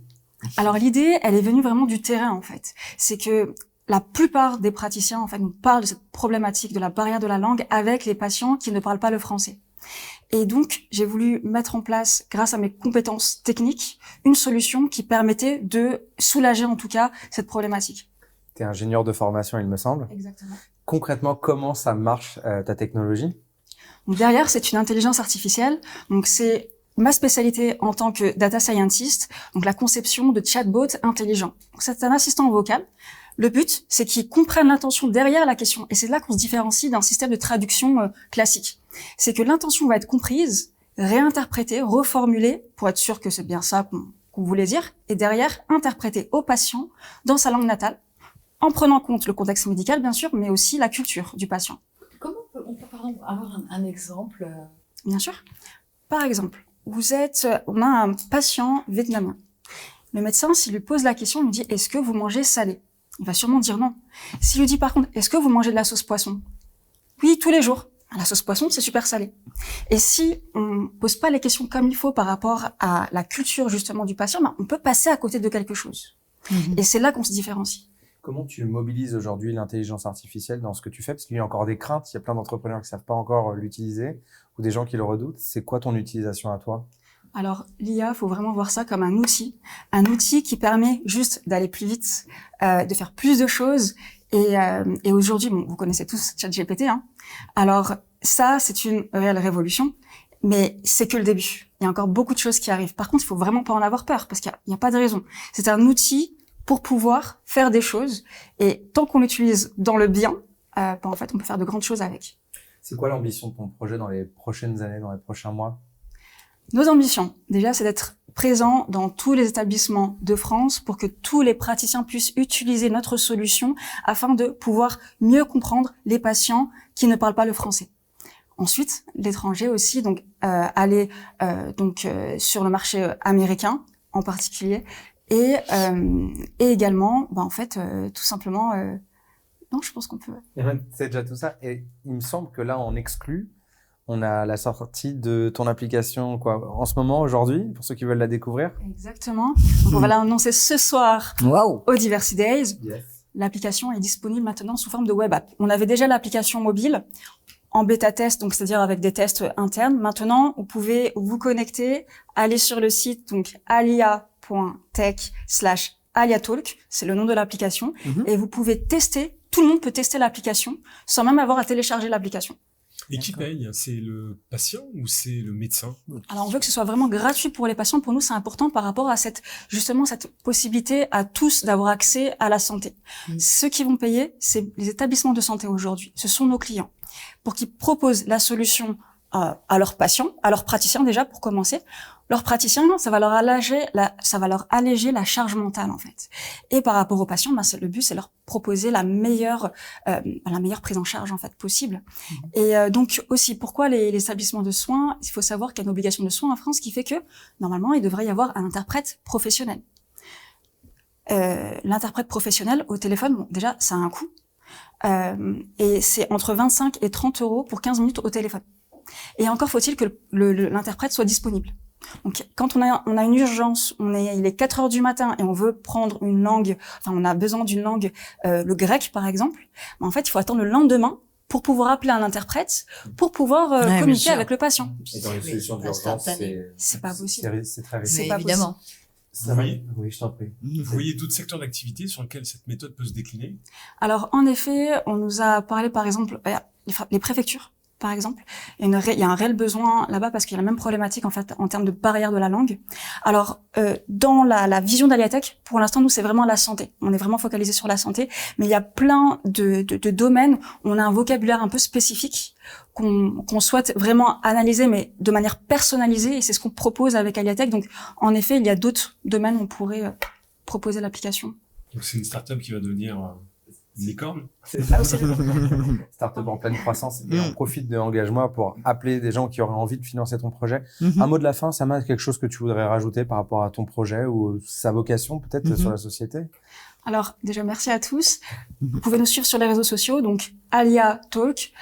Speaker 7: Alors l'idée, elle est venue vraiment du terrain en fait. C'est que la plupart des praticiens en fait nous parlent de cette problématique de la barrière de la langue avec les patients qui ne parlent pas le français. Et donc, j'ai voulu mettre en place, grâce à mes compétences techniques, une solution qui permettait de soulager en tout cas cette problématique.
Speaker 6: Tu es ingénieur de formation, il me semble.
Speaker 7: Exactement.
Speaker 6: Concrètement, comment ça marche ta technologie?
Speaker 7: Donc derrière, c'est une intelligence artificielle. Donc c'est ma spécialité en tant que data scientist, donc la conception de chatbots intelligents. Donc c'est un assistant vocal. Le but, c'est qu'ils comprennent l'intention derrière la question. Et c'est là qu'on se différencie d'un système de traduction classique. C'est que l'intention va être comprise, réinterprétée, reformulée, pour être sûr que c'est bien ça qu'on voulait dire, et derrière, interprétée au patient dans sa langue natale, en prenant en compte le contexte médical, bien sûr, mais aussi la culture du patient.
Speaker 4: Comment on peut par exemple avoir un exemple
Speaker 7: Bien sûr. Par exemple, on a un patient vietnamien. Le médecin, s'il lui pose la question, il lui dit « Est-ce que vous mangez salé ?» Il va sûrement dire non. S'il lui dit par contre « Est-ce que vous mangez de la sauce poisson ?» Oui, tous les jours. La sauce poisson, c'est super salé. Et si on pose pas les questions comme il faut par rapport à la culture justement du patient, on peut passer à côté de quelque chose. Et c'est là qu'on se différencie.
Speaker 6: Comment tu mobilises aujourd'hui l'intelligence artificielle dans ce que tu fais? Parce qu'il y a encore des craintes, il y a plein d'entrepreneurs qui savent pas encore l'utiliser ou des gens qui le redoutent. C'est quoi ton utilisation à toi?
Speaker 7: Alors, l'IA, faut vraiment voir ça comme un outil qui permet juste d'aller plus vite, de faire plus de choses. Et aujourd'hui, vous connaissez tous ChatGPT, hein. Alors, ça, c'est une réelle révolution, mais c'est que le début. Il y a encore beaucoup de choses qui arrivent. Par contre, il faut vraiment pas en avoir peur, parce qu'il y a pas de raison. C'est un outil pour pouvoir faire des choses. Et tant qu'on l'utilise dans le bien, en fait, on peut faire de grandes choses avec.
Speaker 6: C'est quoi l'ambition de ton projet dans les prochaines années, dans les prochains mois?
Speaker 7: Nos ambitions, déjà, c'est d'être présent dans tous les établissements de France pour que tous les praticiens puissent utiliser notre solution afin de pouvoir mieux comprendre les patients qui ne parlent pas le français. Ensuite, l'étranger aussi, donc aller sur le marché américain en particulier, et également, tout simplement, non, je pense qu'on peut.
Speaker 6: C'est déjà tout ça. Et il me semble que là, on exclut. On a la sortie de ton application, en ce moment, aujourd'hui, pour ceux qui veulent la découvrir.
Speaker 7: Exactement. Donc, on va l'annoncer ce soir au Diversity Days.
Speaker 6: Yes.
Speaker 7: L'application est disponible maintenant sous forme de web app. On avait déjà l'application mobile en bêta test, donc c'est-à-dire avec des tests internes. Maintenant, vous pouvez vous connecter, aller sur le site, donc alia.tech/aliatalk, c'est le nom de l'application, et vous pouvez tester, tout le monde peut tester l'application sans même avoir à télécharger l'application.
Speaker 2: Et qui paye? C'est le patient ou c'est le médecin?
Speaker 7: Alors, on veut que ce soit vraiment gratuit pour les patients. Pour nous, c'est important par rapport à cette possibilité à tous d'avoir accès à la santé. Ceux qui vont payer, c'est les établissements de santé aujourd'hui. Ce sont nos clients. Pour qu'ils proposent la solution à leurs patients, à leurs praticiens déjà, pour commencer. Leurs praticiens, ça va leur alléger la charge mentale, en fait. Et par rapport aux patients, le but, c'est leur proposer la meilleure prise en charge, en fait, possible. Et donc, aussi, pourquoi les établissements de soins? Il faut savoir qu'il y a une obligation de soins en France qui fait que, normalement, il devrait y avoir un interprète professionnel. L'interprète professionnel au téléphone, déjà, ça a un coût. Et c'est entre 25 et 30 euros pour 15 minutes au téléphone. Et encore faut-il que l'interprète soit disponible. Donc, quand on a une urgence, il est 4 heures du matin et on veut prendre une langue, on a besoin d'une langue, le grec par exemple, en fait, il faut attendre le lendemain pour pouvoir appeler un interprète, pour pouvoir communiquer avec le patient.
Speaker 6: Et dans les solutions d'urgence,
Speaker 7: c'est pas possible.
Speaker 6: C'est très risqué.
Speaker 7: C'est pas
Speaker 1: évidemment.
Speaker 6: Oui, je t'en prie.
Speaker 2: Vous voyez d'autres secteurs d'activité sur lesquels cette méthode peut se décliner?
Speaker 7: Alors, en effet, on nous a parlé, par exemple, les préfectures. Par exemple, il y a un réel besoin là-bas parce qu'il y a la même problématique en fait en termes de barrière de la langue. Alors dans la vision d'Aliatech, pour l'instant nous c'est vraiment la santé. On est vraiment focalisé sur la santé, mais il y a plein de domaines où on a un vocabulaire un peu spécifique qu'on souhaite vraiment analyser, mais de manière personnalisée, et c'est ce qu'on propose avec Aliatech. Donc en effet, il y a d'autres domaines où on pourrait proposer l'application.
Speaker 2: Donc c'est une start-up qui va devenir une licorne.
Speaker 6: C'est ça. Start-up en pleine croissance. Et on profite de Engage-moi pour appeler des gens qui auraient envie de financer ton projet. Un mot de la fin, Sama, quelque chose que tu voudrais rajouter par rapport à ton projet ou sa vocation peut-être sur la société?
Speaker 7: Alors déjà, merci à tous. Vous pouvez nous suivre sur les réseaux sociaux, donc Alia Talk.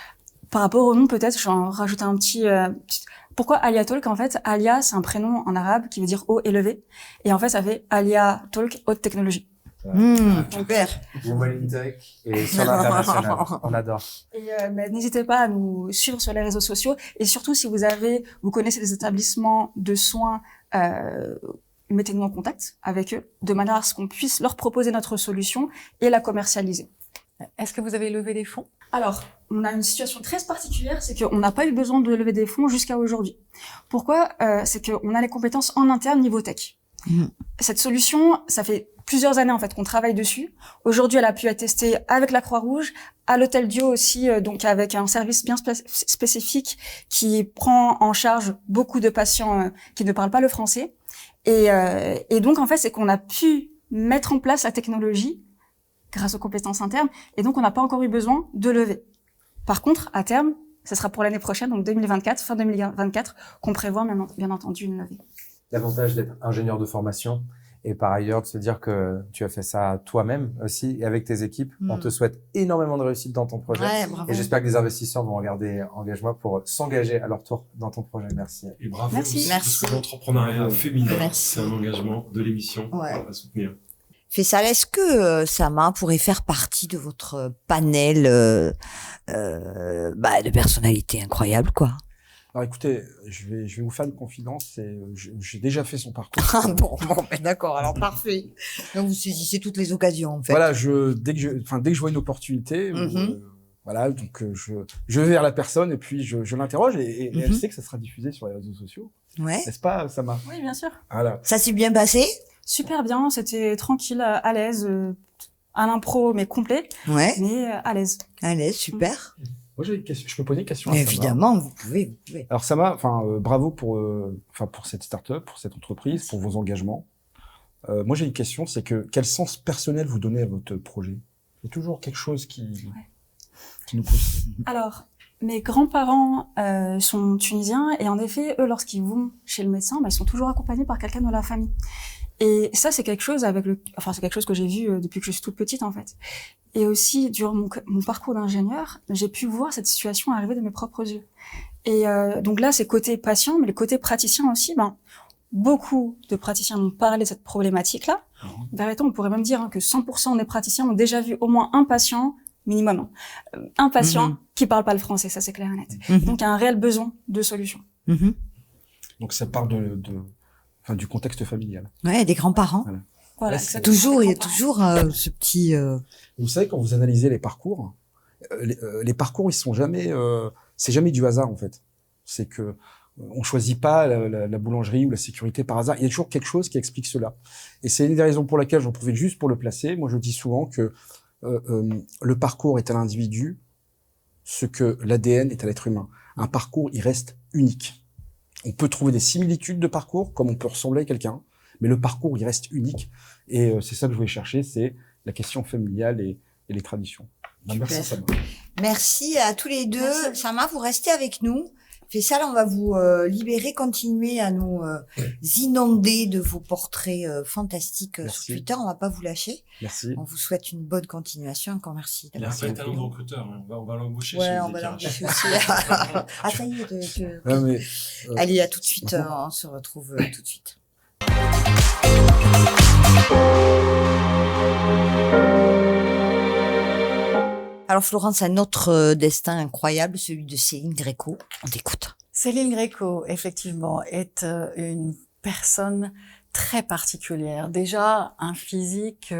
Speaker 7: Par rapport au nom, peut-être, je vais en rajouter un petit... Pourquoi Alia Talk? En fait, Alia, c'est un prénom en arabe qui veut dire haut élevé. Et en fait, ça fait Alia Talk, haute technologie.
Speaker 1: Super.
Speaker 6: Women in Tech et sur l'international. On adore.
Speaker 7: Et n'hésitez pas à nous suivre sur les réseaux sociaux. Et surtout, si vous connaissez des établissements de soins, mettez-nous en contact avec eux, de manière à ce qu'on puisse leur proposer notre solution et la commercialiser.
Speaker 4: Est-ce que vous avez levé des fonds?
Speaker 7: Alors, on a une situation très particulière, c'est qu'on n'a pas eu besoin de lever des fonds jusqu'à aujourd'hui. Pourquoi? C'est qu'on a les compétences en interne niveau tech. Cette solution, ça fait plusieurs années en fait qu'on travaille dessus. Aujourd'hui, elle a pu être testée avec la Croix-Rouge, à l'Hôtel Dieu aussi, donc avec un service bien spécifique qui prend en charge beaucoup de patients qui ne parlent pas le français. Et donc en fait, c'est qu'on a pu mettre en place la technologie grâce aux compétences internes, et donc on n'a pas encore eu besoin de lever. Par contre, à terme, ce sera pour l'année prochaine, donc 2024, fin 2024, qu'on prévoit bien entendu une levée.
Speaker 6: L'avantage d'être ingénieur de formation et par ailleurs de se dire que tu as fait ça toi-même aussi et avec tes équipes. On te souhaite énormément de réussite dans ton projet.
Speaker 1: Ouais, bravo.
Speaker 6: Et j'espère que les investisseurs vont regarder Engage-moi pour s'engager à leur tour dans ton projet. Merci.
Speaker 2: Et bravo
Speaker 7: Merci.
Speaker 2: aussi,
Speaker 1: Merci.
Speaker 2: parce que l'entrepreneuriat féminin,
Speaker 1: Merci.
Speaker 2: c'est un engagement de l'émission
Speaker 1: Ouais.
Speaker 2: à soutenir.
Speaker 1: Faisal, est-ce que Sama pourrait faire partie de votre panel de personnalités incroyables, quoi?
Speaker 3: Alors écoutez, je vais vous faire une confidence. J'ai déjà fait son parcours.
Speaker 1: Ah bon, ben d'accord, alors parfait. Donc vous saisissez toutes les occasions, en fait.
Speaker 3: Voilà, dès que je vois une opportunité, voilà, donc je vais vers la personne et puis je l'interroge et elle sait que ça sera diffusé sur les réseaux sociaux.
Speaker 1: Ouais.
Speaker 3: N'est-ce pas, Sama?
Speaker 7: Oui, bien sûr.
Speaker 3: Voilà.
Speaker 1: Ça s'est bien passé?
Speaker 7: Super bien, c'était tranquille, à l'aise, à l'impro, mais complet,
Speaker 1: Ouais.
Speaker 7: mais à l'aise.
Speaker 1: Allez, super.
Speaker 3: Moi, j'ai une question. Je peux poser une question à Sama?
Speaker 1: Évidemment, vous pouvez.
Speaker 3: Alors Sama, bravo pour cette start-up, pour cette entreprise, pour vos engagements. Moi, j'ai une question, c'est que quel sens personnel vous donnez à votre projet? Il y a toujours quelque chose qui nous pousse.
Speaker 7: Alors, mes grands-parents sont tunisiens et en effet, eux, lorsqu'ils vont chez le médecin, ils sont toujours accompagnés par quelqu'un de la famille. Et ça, c'est quelque chose c'est quelque chose que j'ai vu depuis que je suis toute petite en fait. Et aussi, durant mon parcours d'ingénieur, j'ai pu voir cette situation arriver de mes propres yeux. Et donc là, c'est côté patient, mais le côté praticien aussi. Beaucoup de praticiens m'ont parlé de cette problématique-là. Véritablement, on pourrait même dire que 100% des praticiens ont déjà vu au moins un patient minimum, un patient qui parle pas le français, ça c'est clair et net. Donc il y a un réel besoin de solutions.
Speaker 3: Donc ça part du contexte familial.
Speaker 1: Ouais, des grands-parents.
Speaker 7: Voilà,
Speaker 3: Ouais, c'est
Speaker 1: Toujours, il y a toujours ce petit.
Speaker 3: Vous savez, quand vous analysez les parcours, les parcours, ils sont jamais, c'est jamais du hasard en fait. C'est que on choisit pas la boulangerie ou la sécurité par hasard. Il y a toujours quelque chose qui explique cela. Et c'est une des raisons pour laquelle j'en profite juste pour le placer. Moi, je dis souvent que le parcours est à l'individu ce que l'ADN est à l'être humain. Un parcours, il reste unique. On peut trouver des similitudes de parcours, comme on peut ressembler à quelqu'un, mais le parcours, il reste unique. Et c'est ça que je voulais chercher, c'est la question familiale et les traditions. Merci, Sama.
Speaker 1: Merci à tous les deux.
Speaker 7: Merci.
Speaker 1: Sama, vous restez avec nous. Faisal, on va vous libérer, continuer à nous inonder de vos portraits fantastiques sur
Speaker 3: Merci.
Speaker 1: Twitter. On va pas vous lâcher.
Speaker 3: Merci.
Speaker 1: On vous souhaite une bonne continuation. Encore merci.
Speaker 2: Il a un vrai talent de recruteur. On va l'embaucher.
Speaker 1: Ouais,
Speaker 2: chez
Speaker 1: on va
Speaker 2: Medicare.
Speaker 1: l'embaucher aussi. Ah, ça y est.
Speaker 3: Non, mais,
Speaker 1: Allez, à tout de suite. On se retrouve tout de suite. Alors Florence, un autre destin incroyable, celui de Céline Gréco. On t'écoute.
Speaker 4: Céline Gréco, effectivement, est une personne très particulière. Déjà, un physique,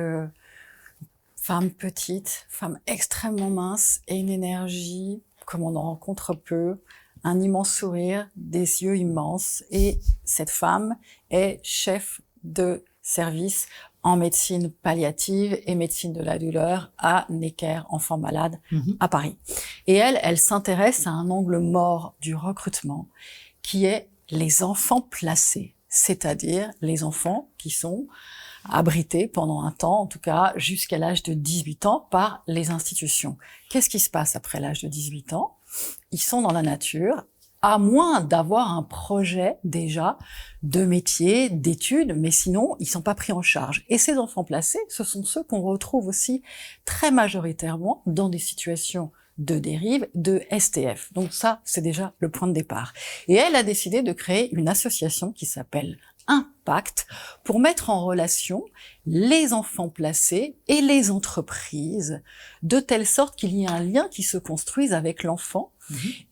Speaker 4: femme petite, femme extrêmement mince et une énergie comme on en rencontre peu, un immense sourire, des yeux immenses. Et cette femme est chef de service en médecine palliative et médecine de la douleur à Necker, enfants malades, à Paris. Et elle s'intéresse à un angle mort du recrutement qui est les enfants placés, c'est-à-dire les enfants qui sont abrités pendant un temps, en tout cas jusqu'à l'âge de 18 ans, par les institutions. Qu'est-ce qui se passe après l'âge de 18 ans? Ils sont dans la nature, à moins d'avoir un projet déjà de métier, d'études, mais sinon, ils sont pas pris en charge. Et ces enfants placés, ce sont ceux qu'on retrouve aussi très majoritairement dans des situations de dérive, de STF. Donc ça, c'est déjà le point de départ. Et elle a décidé de créer une association qui s'appelle Impact pour mettre en relation les enfants placés et les entreprises de telle sorte qu'il y ait un lien qui se construise avec l'enfant.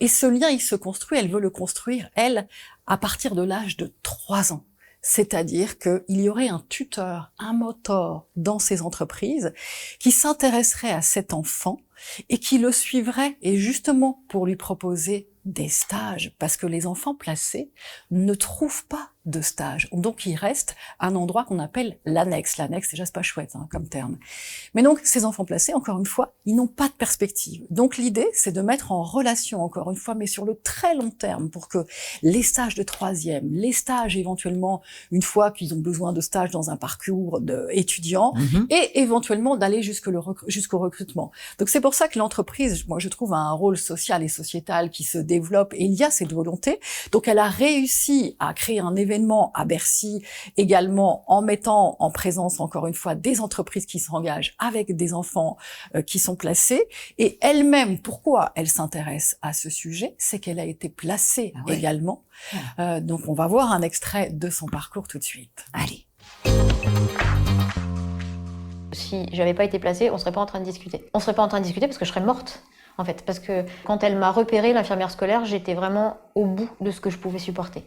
Speaker 4: Et ce lien, il se construit, elle veut le construire, elle, à partir de l'âge de 3 ans. C'est-à-dire qu'il y aurait un tuteur, un mentor dans ces entreprises qui s'intéresserait à cet enfant et qui le suivrait, et justement pour lui proposer des stages, parce que les enfants placés ne trouvent pas de stage. Donc, ils restent à un endroit qu'on appelle l'annexe. L'annexe, déjà, c'est pas chouette comme terme. Mais donc, ces enfants placés, encore une fois, ils n'ont pas de perspective. Donc, l'idée, c'est de mettre en relation, encore une fois, mais sur le très long terme, pour que les stages de troisième, les stages éventuellement, une fois qu'ils ont besoin de stages dans un parcours d'étudiants, et éventuellement d'aller jusqu'au recrutement. Donc, c'est pour ça que l'entreprise, moi, je trouve, a un rôle social et sociétal qui se développe, et il y a cette volonté. Donc, elle a réussi à créer un événement à Bercy, également en mettant en présence, encore une fois, des entreprises qui s'engagent avec des enfants qui sont placés. Et elle-même, pourquoi elle s'intéresse à ce sujet? C'est qu'elle a été placée également. Donc, on va voir un extrait de son parcours tout de suite.
Speaker 1: Allez.
Speaker 8: Si j'avais pas été placée, on serait pas en train de discuter. On serait pas en train de discuter parce que je serais morte. En fait, parce que quand elle m'a repérée, l'infirmière scolaire, j'étais vraiment au bout de ce que je pouvais supporter.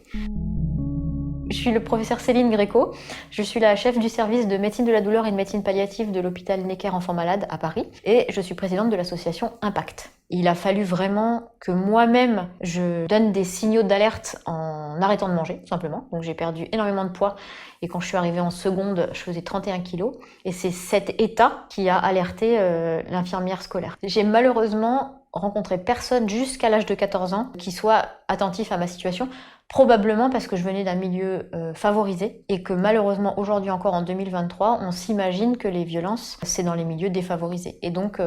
Speaker 8: Je suis le professeur Céline Gréco, je suis la chef du service de médecine de la douleur et de médecine palliative de l'hôpital Necker Enfants Malades à Paris, et je suis présidente de l'association Impact. Il a fallu vraiment que moi-même je donne des signaux d'alerte en arrêtant de manger, tout simplement. Donc j'ai perdu énormément de poids, et quand je suis arrivée en seconde, je faisais 31 kilos, et c'est cet état qui a alerté l'infirmière scolaire. J'ai malheureusement rencontré personne jusqu'à l'âge de 14 ans qui soit attentif à ma situation, probablement parce que je venais d'un milieu favorisé et que malheureusement aujourd'hui encore en 2023, on s'imagine que les violences, c'est dans les milieux défavorisés. Et donc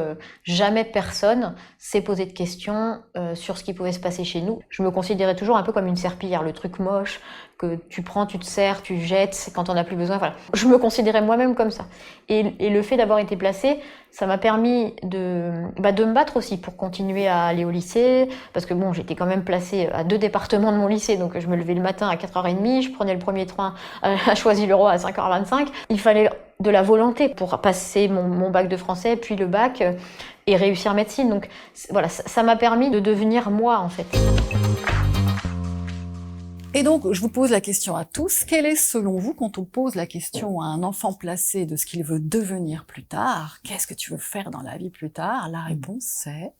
Speaker 8: jamais personne s'est posé de questions sur ce qui pouvait se passer chez nous. Je me considérais toujours un peu comme une serpillière, le truc moche que tu prends, tu te sers, tu jettes quand on n'a plus besoin. Voilà. Je me considérais moi-même comme ça. Et le fait d'avoir été placée, ça m'a permis de me battre aussi pour continuer à aller au lycée, parce que bon, j'étais quand même placée à 2 départements de mon lycée, donc je me levais le matin à 4h30, je prenais le premier train à Choisy-le-Roi à 5h25. Il fallait de la volonté pour passer mon bac de français, puis le bac, et réussir médecine. Donc voilà, ça m'a permis de devenir moi, en fait.
Speaker 4: Et donc, je vous pose la question à tous. Quelle est, selon vous, quand on pose la question à un enfant placé de ce qu'il veut devenir plus tard, qu'est-ce que tu veux faire dans la vie plus tard? La réponse, c'est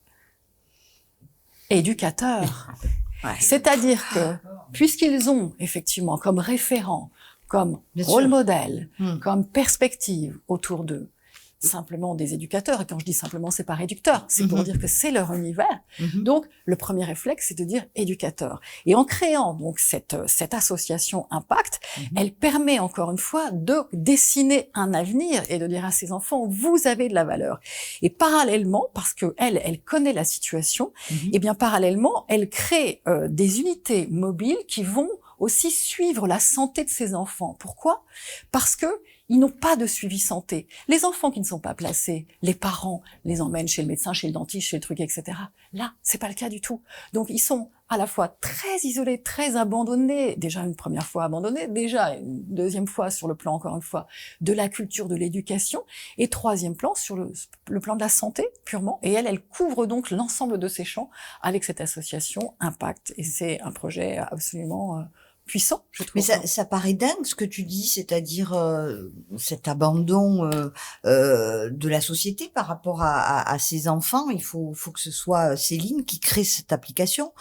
Speaker 4: éducateur. C'est-à-dire que, puisqu'ils ont, effectivement, comme référent, comme rôle modèle, comme perspective autour d'eux, simplement des éducateurs. Et quand je dis simplement, c'est pas réducteur, c'est pour dire que c'est leur univers. Donc, le premier réflexe, c'est de dire éducateur. Et en créant donc cette association Impact, elle permet encore une fois de dessiner un avenir et de dire à ses enfants, vous avez de la valeur. Et parallèlement, parce que elle connaît la situation, et bien parallèlement, elle crée des unités mobiles qui vont aussi suivre la santé de ses enfants. Pourquoi? Parce que ils n'ont pas de suivi santé. Les enfants qui ne sont pas placés, les parents les emmènent chez le médecin, chez le dentiste, chez le truc, etc. Là, c'est pas le cas du tout. Donc, ils sont à la fois très isolés, très abandonnés, déjà une première fois abandonnés, déjà une deuxième fois sur le plan, encore une fois, de la culture, de l'éducation, et troisième plan sur le plan de la santé, purement. Et elle couvre donc l'ensemble de ces champs avec cette association Impact. Et c'est un projet absolument puissant, je trouve.
Speaker 1: Mais ça paraît dingue ce que tu dis, c'est-à-dire cet abandon de la société par rapport à ses enfants. Il faut que ce soit Céline qui crée cette application.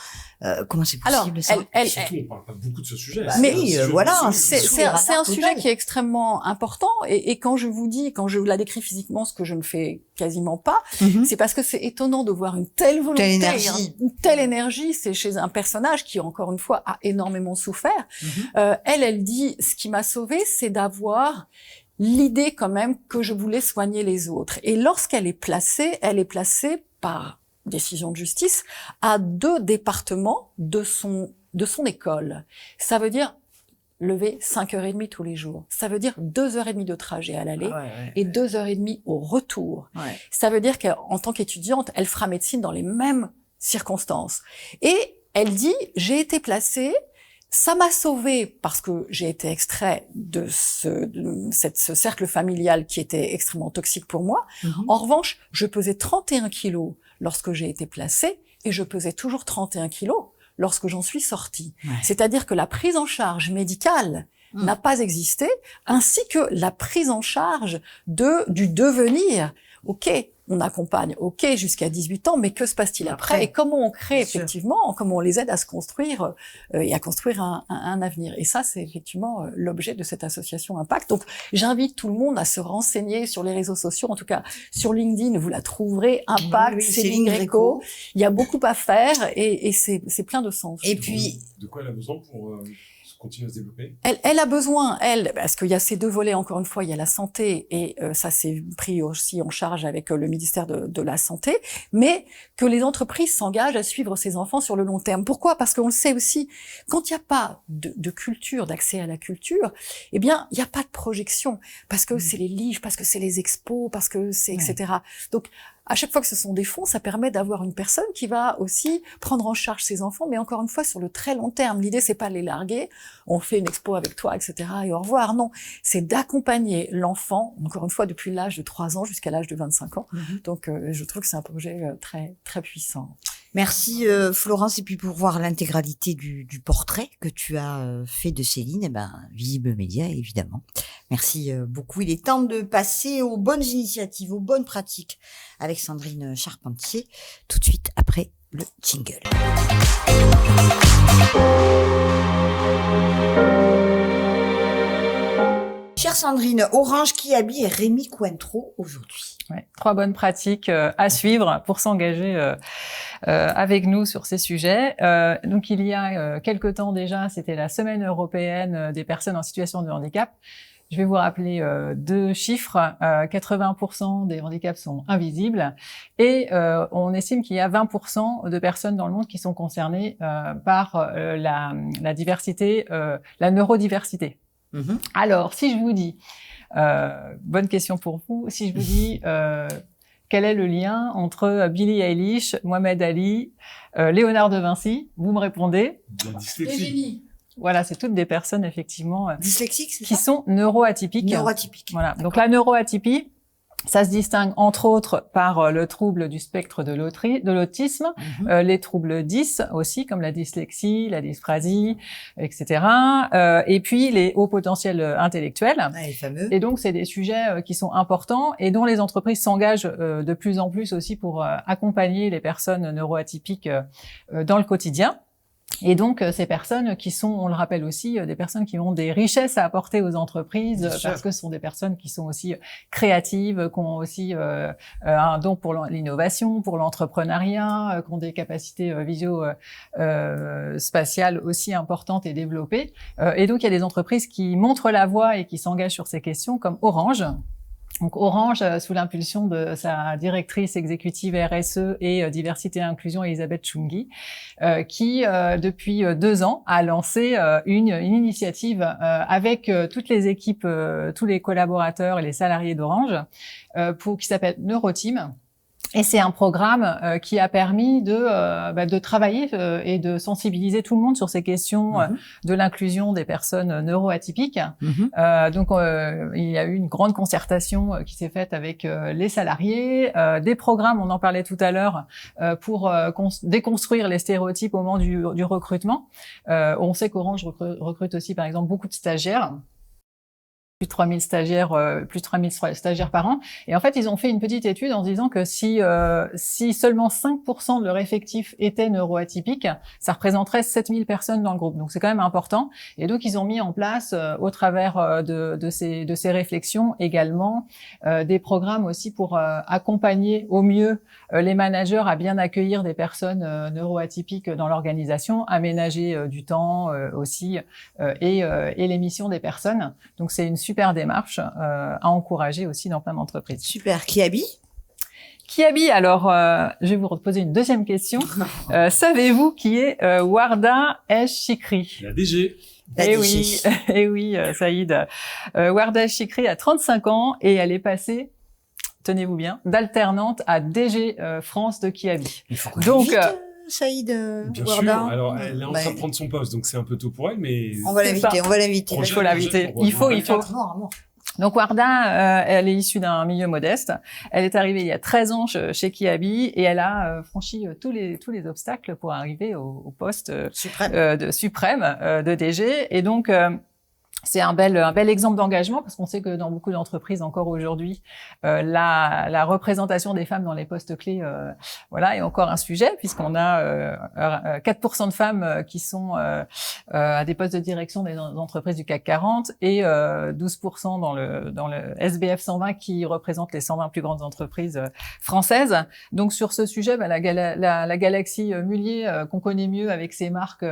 Speaker 1: Comment c'est possible ça?
Speaker 2: Surtout, on parle pas beaucoup de ce sujet.
Speaker 4: Mais
Speaker 1: voilà,
Speaker 4: c'est un sujet qui est extrêmement important. Et quand je vous dis, quand je vous la décris physiquement, ce que je ne fais quasiment pas, c'est parce que c'est étonnant de voir une telle volonté, une telle énergie. C'est chez un personnage qui, encore une fois, a énormément souffert. Elle dit, ce qui m'a sauvée, c'est d'avoir l'idée quand même que je voulais soigner les autres. Et lorsqu'elle est placée par décision de justice à 2 départements de son école. Ça veut dire lever 5h30 tous les jours. Ça veut dire 2h30 de trajet à l'aller et 2h30 au retour. Ça veut dire qu'en tant qu'étudiante, elle fera médecine dans les mêmes circonstances. Et elle dit, j'ai été placée, ça m'a sauvée parce que j'ai été extrait de ce cercle familial qui était extrêmement toxique pour moi. En revanche, je pesais 31 kilos lorsque j'ai été placée et je pesais toujours 31 kilos lorsque j'en suis sortie. C'est-à-dire que la prise en charge médicale n'a pas existé, ainsi que la prise en charge du devenir. OK, on accompagne, OK, jusqu'à 18 ans, mais que se passe-t-il après? Et comment on crée effectivement, comment on les aide à se construire et à construire un avenir. Et ça, c'est effectivement l'objet de cette association Impact. Donc, j'invite tout le monde à se renseigner sur les réseaux sociaux. En tout cas, sur LinkedIn, vous la trouverez. Impact, Céline Gréco. Il y a beaucoup à faire et c'est plein de sens.
Speaker 1: Et puis,
Speaker 2: de quoi elle a besoin pour continuer à se développer?
Speaker 4: Elle a besoin, parce qu'il y a ces deux volets, encore une fois, il y a la santé, et ça c'est pris aussi en charge avec le ministère de la Santé, mais que les entreprises s'engagent à suivre ces enfants sur le long terme. Pourquoi? Parce qu'on le sait aussi, quand il n'y a pas de culture, d'accès à la culture, eh bien, il n'y a pas de projection, parce que c'est les livres, parce que c'est les expos, parce que c'est etc. Donc, à chaque fois que ce sont des fonds, ça permet d'avoir une personne qui va aussi prendre en charge ses enfants, mais encore une fois, sur le très long terme. L'idée, c'est pas de les larguer, on fait une expo avec toi, etc., et au revoir. Non, c'est d'accompagner l'enfant, encore une fois, depuis l'âge de 3 ans jusqu'à l'âge de 25 ans. Donc, je trouve que c'est un projet très, très puissant.
Speaker 1: Merci Florence, et puis pour voir l'intégralité du portrait que tu as fait de Céline, Visible Média évidemment. Merci beaucoup. Il est temps de passer aux bonnes initiatives, aux bonnes pratiques avec Sandrine Charpentier, tout de suite après le jingle. Chère Sandrine, Orange, Kiabi et Rémi Cointreau aujourd'hui.
Speaker 5: Ouais, 3 bonnes pratiques à suivre pour s'engager avec nous sur ces sujets. Donc il y a quelque temps déjà, c'était la semaine européenne des personnes en situation de handicap. Je vais vous rappeler 2 chiffres. 80% des handicaps sont invisibles et on estime qu'il y a 20% de personnes dans le monde qui sont concernées par la diversité, la neurodiversité. Alors, si je vous dis, bonne question pour vous, si je vous dis quel est le lien entre Billie Eilish, Mohamed Ali, Léonard de Vinci, vous me répondez?
Speaker 2: La dyslexie.
Speaker 5: Voilà, c'est toutes des personnes effectivement
Speaker 1: dyslexiques, c'est
Speaker 5: qui
Speaker 1: ça
Speaker 5: sont neuroatypiques.
Speaker 1: Neuroatypiques.
Speaker 5: Voilà. Donc la neuroatypie, ça se distingue entre autres par le trouble du spectre de l'autisme, les troubles 10 aussi, comme la dyslexie, la dysprasie, etc. Et puis les hauts potentiels intellectuels.
Speaker 1: Les fameux.
Speaker 5: Et donc c'est des sujets qui sont importants et dont les entreprises s'engagent de plus en plus aussi pour accompagner les personnes neuroatypiques dans le quotidien. Et donc, ces personnes qui sont, on le rappelle aussi, des personnes qui ont des richesses à apporter aux entreprises, parce que ce sont des personnes qui sont aussi créatives, qui ont aussi un don pour l'innovation, pour l'entrepreneuriat, qui ont des capacités spatiales aussi importantes et développées. Et donc, il y a des entreprises qui montrent la voie et qui s'engagent sur ces questions, comme Orange. Donc Orange, sous l'impulsion de sa directrice exécutive RSE et diversité et inclusion, Elisabeth Chungi, qui depuis 2 ans a lancé une initiative avec toutes les équipes, tous les collaborateurs et les salariés d'Orange, qui s'appelle Neuroteam. Et c'est un programme qui a permis de travailler et de sensibiliser tout le monde sur ces questions de l'inclusion des personnes neuroatypiques. Donc, il y a eu une grande concertation qui s'est faite avec les salariés, des programmes, on en parlait tout à l'heure, pour déconstruire les stéréotypes au moment du recrutement. On sait qu'Orange recrute aussi, par exemple, beaucoup de stagiaires. Plus de 3000 stagiaires par an. Et en fait, ils ont fait une petite étude en se disant que si seulement 5% de leur effectif était neuroatypique, ça représenterait 7000 personnes dans le groupe. Donc, c'est quand même important. Et donc, ils ont mis en place, au travers de ces réflexions également, des programmes aussi pour accompagner au mieux les managers à bien accueillir des personnes neuroatypiques dans l'organisation, aménager du temps aussi et les missions des personnes. Donc, c'est une super démarche à encourager aussi dans plein d'entreprises.
Speaker 1: Super. Kiabi?
Speaker 5: Kiabi, alors, je vais vous reposer une deuxième question. Savez-vous qui est Warda Esh-Chikri?
Speaker 2: La DG.
Speaker 5: Eh oui, Saïd. Warda Esh-Chikri a 35 ans et elle est passée, tenez-vous bien, d'alternante à DG France de Kiabi.
Speaker 1: Il faut qu'on invite, Saïd,
Speaker 2: Bien
Speaker 1: Warda.
Speaker 2: sûr. Alors, elle est en train de prendre son poste, donc c'est un peu tôt pour elle, mais...
Speaker 1: On va l'inviter.
Speaker 5: Il faut l'inviter. Il faut. Donc Warda, elle est issue d'un milieu modeste. Elle est arrivée il y a 13 ans chez Kiabi et elle a franchi tous les obstacles pour arriver au poste suprême de DG. Et donc c'est un bel exemple d'engagement parce qu'on sait que dans beaucoup d'entreprises encore aujourd'hui, la représentation des femmes dans les postes clés, est encore un sujet puisqu'on a 4% de femmes qui sont à des postes de direction des entreprises du CAC 40 et 12% dans le SBF 120 qui représente les 120 plus grandes entreprises françaises. Donc sur ce sujet, la galaxie Mullier qu'on connaît mieux avec ses marques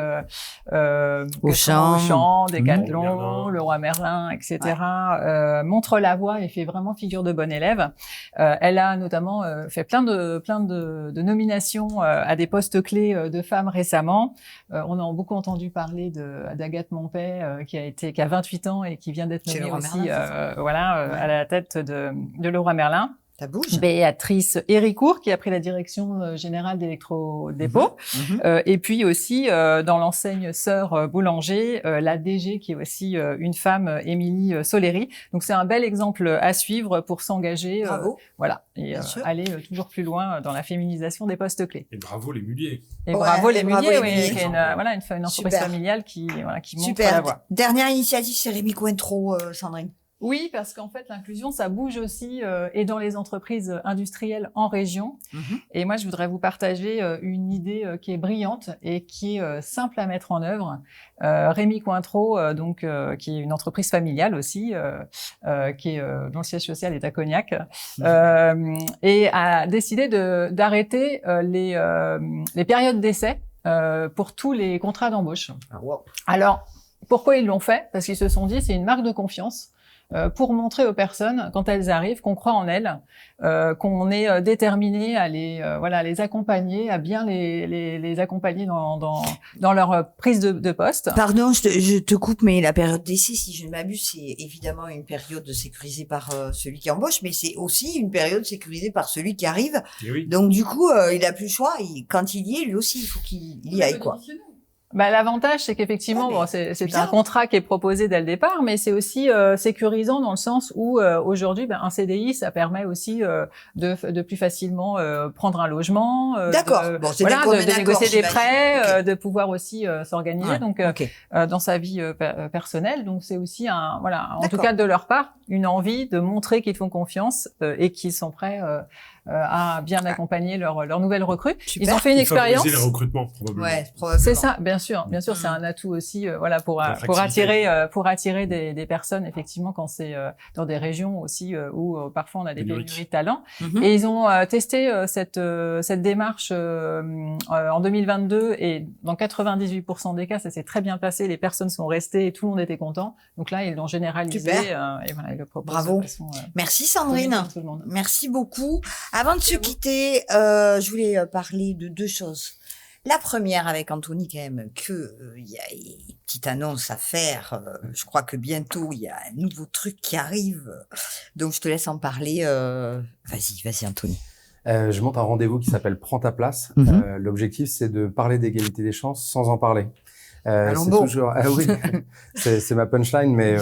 Speaker 5: Auchan, Decathlon, Leroy Merlin, etc. Montre la voie et fait vraiment figure de bonne élève. Elle a notamment fait plein de nominations à des postes clés de femmes récemment. On a beaucoup entendu parler d'Agathe Montpet qui a 28 ans et qui vient d'être nommée aussi à la tête de Leroy Merlin.
Speaker 1: Ça bouge.
Speaker 5: Béatrice Héricourt, qui a pris la direction générale d'Electro-Dépôt. Et puis aussi, dans l'enseigne Sœur Boulanger, la DG, qui est aussi une femme, Émilie Soleri. Donc, c'est un bel exemple à suivre pour s'engager.
Speaker 1: Bravo.
Speaker 5: Et aller toujours plus loin dans la féminisation des postes clés.
Speaker 2: Et bravo les Mulliers.
Speaker 5: Et bravo les Mulliers,
Speaker 1: Mulliers.
Speaker 5: qui est une entreprise familiale qui montre la voie.
Speaker 1: Dernière initiative, c'est Rémi Cointreau, Sandrine.
Speaker 5: Oui, parce qu'en fait, l'inclusion, ça bouge aussi et dans les entreprises industrielles en région. Et moi, je voudrais vous partager une idée qui est brillante et qui est simple à mettre en œuvre. Rémi Cointreau, qui est une entreprise familiale aussi, dont le siège social est à Cognac, et a décidé d'arrêter les périodes d'essai pour tous les contrats d'embauche. Alors, pourquoi ils l'ont fait? Parce qu'ils se sont dit, c'est une marque de confiance. Pour montrer aux personnes, quand elles arrivent, qu'on croit en elles, qu'on est déterminé à les accompagner, à bien les accompagner dans leur prise de poste.
Speaker 1: Pardon, je te coupe, mais la période d'essai, si je ne m'abuse, c'est évidemment une période sécurisée par celui qui embauche, mais c'est aussi une période sécurisée par celui qui arrive.
Speaker 2: Oui.
Speaker 1: Donc du coup, il a plus le choix. Quand il y est, lui aussi, il faut qu'il y aille, quoi.
Speaker 5: L'avantage, c'est qu'effectivement, c'est un contrat qui est proposé dès le départ, mais c'est aussi sécurisant dans le sens où aujourd'hui, un CDI, ça permet aussi de plus facilement prendre un logement, de négocier des prêts, de pouvoir aussi s'organiser dans sa vie personnelle. Donc c'est aussi en tout cas de leur part, une envie de montrer qu'ils font confiance et qu'ils sont prêts à bien accompagner leur nouvelle recrue.
Speaker 1: Super.
Speaker 5: Ils ont fait une expérience.
Speaker 2: Favoriser les recrutements, probablement.
Speaker 1: Ouais, probablement.
Speaker 5: C'est ça, bien sûr, c'est un atout aussi, pour attirer des personnes effectivement quand c'est dans des régions aussi où parfois on a des pénuries de talents. Et ils ont testé cette démarche en 2022 et dans 98% des cas ça s'est très bien passé, les personnes sont restées et tout le monde était content. Donc là ils l'ont généralisé et ils le proposent.
Speaker 1: Bravo.
Speaker 5: De façon,
Speaker 1: merci Sandrine. Merci beaucoup. Avant de se quitter, je voulais parler de deux choses. La première avec Anthony quand même, il y a une petite annonce à faire. Je crois que bientôt il y a un nouveau truc qui arrive. Donc je te laisse en parler. Vas-y Anthony.
Speaker 6: Je monte un rendez-vous qui s'appelle Prends ta place. L'objectif c'est de parler d'égalité des chances sans en parler. C'est toujours c'est ma punchline, mais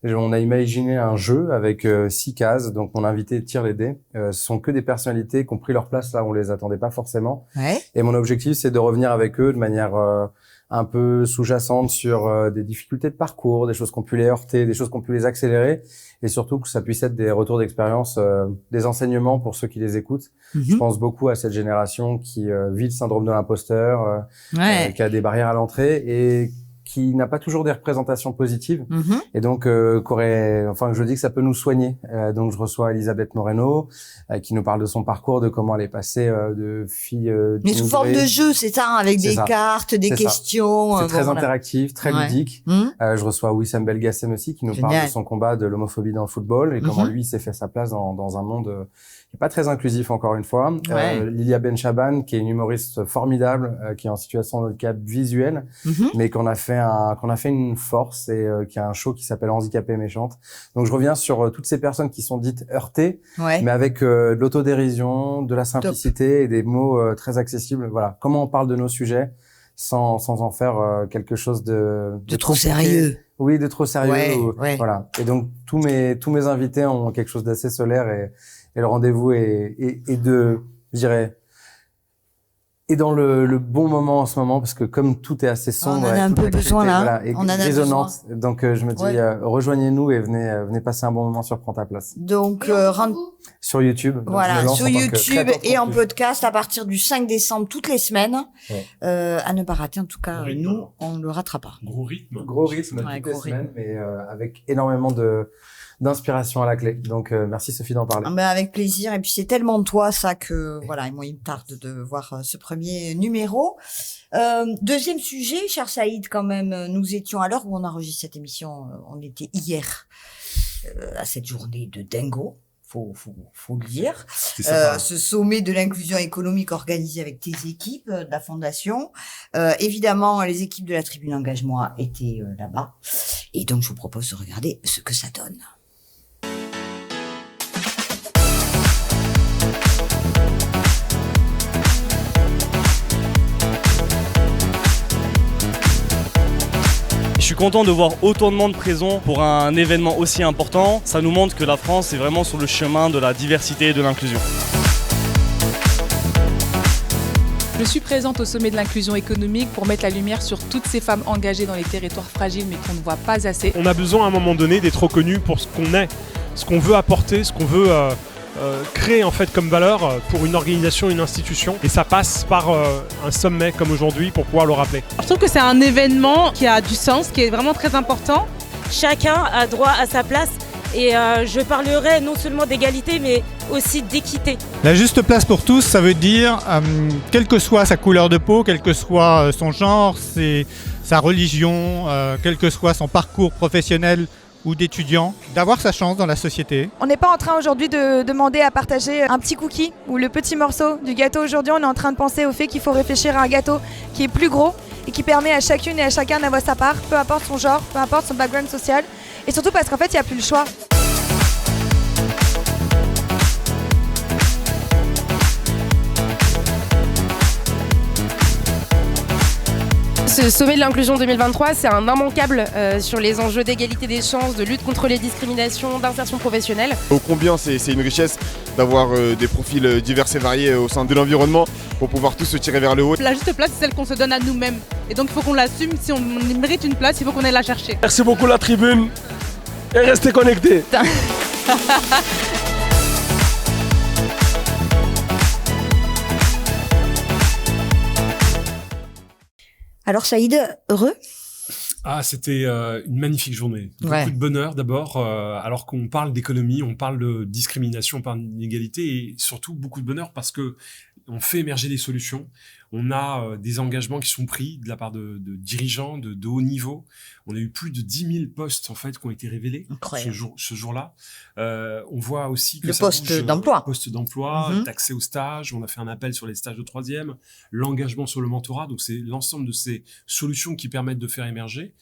Speaker 6: on a imaginé un jeu avec 6 cases. Donc, mon invité tire les dés. Ce sont que des personnalités qui ont pris leur place là, on les attendait pas forcément.
Speaker 1: Ouais.
Speaker 6: Et mon objectif, c'est de revenir avec eux de manière un peu sous-jacente sur des difficultés de parcours, des choses qui ont pu les heurter, des choses qui ont pu les accélérer, et surtout que ça puisse être des retours d'expérience, des enseignements pour ceux qui les écoutent. Je pense beaucoup à cette génération qui vit le syndrome de l'imposteur, qui a des barrières à l'entrée et qui n'a pas toujours des représentations positives, et donc que je dis que ça peut nous soigner. Donc je reçois Elisabeth Moreno, qui nous parle de son parcours, de comment elle est passée de fille.
Speaker 1: Mais sous forme de jeu, c'est ça, avec des cartes, des questions.
Speaker 6: C'est très interactif, très ludique. Je reçois Wissam Belgassem aussi, qui nous parle de son combat de l'homophobie dans le football et comment lui s'est fait sa place dans un monde qui est pas très inclusif encore une fois. Lilia Benchaban, qui est une humoriste formidable, qui est en situation de handicap visuel, mais qu'on a fait une force et qui a un show qui s'appelle Handicapée méchante. Donc je reviens sur toutes ces personnes qui sont dites heurtées, mais avec de l'autodérision, de la simplicité et des mots très accessibles. Voilà, comment on parle de nos sujets sans en faire quelque chose de
Speaker 1: trop sérieux.
Speaker 6: Oui, de trop sérieux. Voilà. Et donc tous mes invités ont quelque chose d'assez solaire et le rendez-vous est de, je dirais, est dans le bon moment en ce moment, parce que comme tout est assez sombre,
Speaker 1: on en a un
Speaker 6: toute
Speaker 1: peu
Speaker 6: l'actualité,
Speaker 1: besoin là.
Speaker 6: voilà, est
Speaker 1: On en a
Speaker 6: résonante.
Speaker 1: besoin.
Speaker 6: Donc je me dis, rejoignez-nous et venez passer un bon moment sur Prends ta place.
Speaker 1: Donc
Speaker 6: Sur YouTube. Donc,
Speaker 1: voilà,
Speaker 6: je me lance
Speaker 1: sur
Speaker 6: en tant que
Speaker 1: YouTube
Speaker 6: créateur de
Speaker 1: et en
Speaker 6: contenu.
Speaker 1: podcast à partir du 5 décembre toutes les semaines.
Speaker 6: Ouais.
Speaker 1: À ne pas rater, en tout cas,
Speaker 2: Oui,
Speaker 1: nous, on ne le ratera pas.
Speaker 2: Gros rythme.
Speaker 6: Gros rythme
Speaker 1: Ouais,
Speaker 6: toutes les
Speaker 1: gros
Speaker 6: semaines, mais avec énormément d'inspiration à la clé. Donc merci Sophie d'en parler.
Speaker 1: Ah ben, avec plaisir. Et puis c'est tellement toi ça que voilà, et moi il me tarde de voir ce premier numéro. Deuxième sujet, cher Saïd, quand même, nous étions à l'heure où on enregistre cette émission, on était hier à cette journée de dingo. Faut le dire. Ce sommet de l'inclusion économique organisé avec tes équipes de la fondation. Évidemment, les équipes de la Tribune Engagement étaient là-bas. Et donc, je vous propose de regarder ce que ça donne.
Speaker 9: Je suis content de voir autant de monde présent pour un événement aussi important. Ça nous montre que la France est vraiment sur le chemin de la diversité et de l'inclusion.
Speaker 10: Je suis présente au sommet de l'inclusion économique pour mettre la lumière sur toutes ces femmes engagées dans les territoires fragiles mais qu'on ne voit pas assez.
Speaker 2: On a besoin à un moment donné d'être reconnu pour ce qu'on est, ce qu'on veut apporter, ce qu'on veut créer en fait comme valeur pour une organisation, une institution. Et ça passe par un sommet comme aujourd'hui pour pouvoir le rappeler.
Speaker 11: Je trouve que c'est un événement qui a du sens, qui est vraiment très important. Chacun a droit à sa place et je parlerai non seulement d'égalité mais aussi d'équité.
Speaker 12: La juste place pour tous, ça veut dire, quelle que soit sa couleur de peau, quel que soit son genre, sa religion, quel que soit son parcours professionnel ou d'étudiant, d'avoir sa chance dans la société.
Speaker 13: On n'est pas en train aujourd'hui de demander à partager un petit cookie ou le petit morceau du gâteau. Aujourd'hui, on est en train de penser au fait qu'il faut réfléchir à un gâteau qui est plus gros et qui permet à chacune et à chacun d'avoir sa part, peu importe son genre, peu importe son background social. Et surtout parce qu'en fait, il n'y a plus le choix.
Speaker 14: Ce sommet de l'inclusion 2023, c'est un immanquable sur les enjeux d'égalité des chances, de lutte contre les discriminations, d'insertion professionnelle.
Speaker 15: Ô combien c'est une richesse d'avoir des profils divers et variés au sein de l'environnement pour pouvoir tous se tirer vers le haut.
Speaker 11: La juste place, c'est celle qu'on se donne à nous-mêmes. Et donc il faut qu'on l'assume. Si on mérite une place, il faut qu'on aille la chercher.
Speaker 16: Merci beaucoup la tribune et restez connectés.
Speaker 1: Alors Saïd, heureux?
Speaker 2: Ah, c'était une magnifique journée. Beaucoup de bonheur d'abord, alors qu'on parle d'économie, on parle de discrimination, on parle d'inégalité et surtout beaucoup de bonheur parce que on fait émerger des solutions. On a des engagements qui sont pris de la part de dirigeants de haut niveau. On a eu plus de 10 000 postes en fait qui ont été révélés ce jour-là. On voit aussi que
Speaker 1: le poste d'emploi,
Speaker 2: d'accès aux stages. On a fait un appel sur les stages de 3e, l'engagement sur le mentorat. Donc c'est l'ensemble de ces solutions qui permettent de faire émerger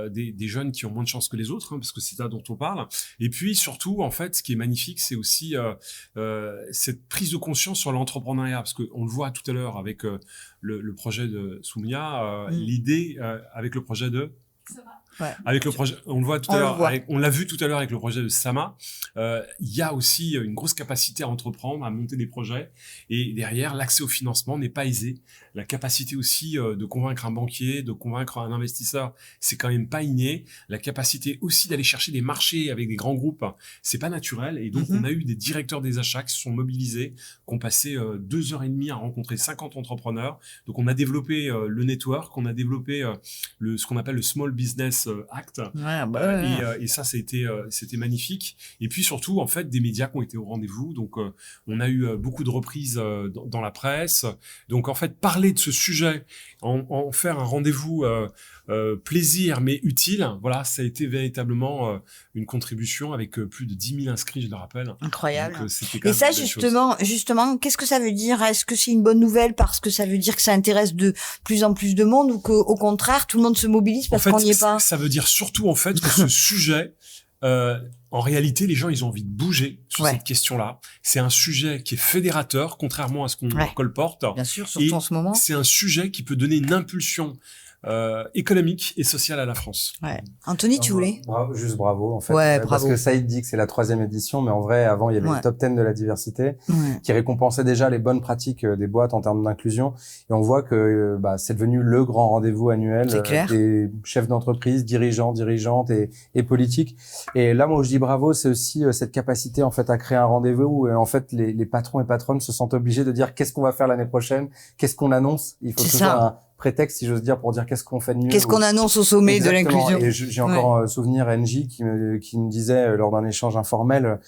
Speaker 2: des jeunes qui ont moins de chance que les autres, parce que c'est là dont on parle. Et puis surtout, en fait, ce qui est magnifique, c'est aussi cette prise de conscience sur l'entrepreneuriat, parce qu'on le voit tout à l'heure avec le projet de Soumia, l'idée avec le projet de... Ouais. Avec le projet, on le voit tout à l'heure, on l'a vu tout à l'heure avec le projet de Sama. Il y a aussi une grosse capacité à entreprendre, à monter des projets, et derrière l'accès au financement n'est pas aisé. La capacité aussi de convaincre un banquier, de convaincre un investisseur, c'est quand même pas inné. La capacité aussi d'aller chercher des marchés avec des grands groupes, c'est pas naturel. Et donc on a eu des directeurs des achats qui se sont mobilisés, qui ont passé 2h30 à rencontrer 50 entrepreneurs. Donc on a développé le network, on a développé ce qu'on appelle le Small Business Act. Et ça, c'était magnifique. Et puis surtout, en fait, des médias qui ont été au rendez-vous. Donc, on a eu beaucoup de reprises dans la presse. Donc, en fait, parler de ce sujet, en faire un rendez-vous plaisir mais utile, voilà, ça a été véritablement une contribution avec plus de 10 000 inscrits, je le rappelle.
Speaker 1: Incroyable. Donc, et ça, justement, qu'est-ce que ça veut dire? Est-ce que c'est une bonne nouvelle parce que ça veut dire que ça intéresse de plus en plus de monde ou qu'au contraire, tout le monde se mobilise parce qu'on n'y est pas?
Speaker 2: Ça veut dire surtout, en fait, que ce sujet, en réalité, les gens, ils ont envie de bouger sur cette question-là. C'est un sujet qui est fédérateur, contrairement à ce qu'on colporte.
Speaker 1: Bien sûr, surtout en ce moment.
Speaker 2: C'est un sujet qui peut donner une impulsion économique et social à la France.
Speaker 1: Ouais. Anthony, tu voulais?
Speaker 6: Juste bravo, en fait.
Speaker 1: Ouais,
Speaker 6: Parce
Speaker 1: bravo.
Speaker 6: que Saïd dit que c'est la 3e édition, mais en vrai, avant, il y avait le top 10 de la diversité qui récompensait déjà les bonnes pratiques des boîtes en termes d'inclusion. Et on voit que c'est devenu le grand rendez-vous annuel des chefs d'entreprise, dirigeantes et politiques. Et là, moi, où je dis bravo, c'est aussi cette capacité, en fait, à créer un rendez-vous où, en fait, les patrons et patronnes se sentent obligés de dire qu'est-ce qu'on va faire l'année prochaine, qu'est-ce qu'on annonce. Il faut toujours un prétexte, si j'ose dire, pour dire qu'est-ce qu'on fait de mieux.
Speaker 1: Qu'est-ce qu'on annonce au sommet de l'inclusion.
Speaker 6: Et j'ai encore souvenir NJ qui me disait lors d'un échange informel,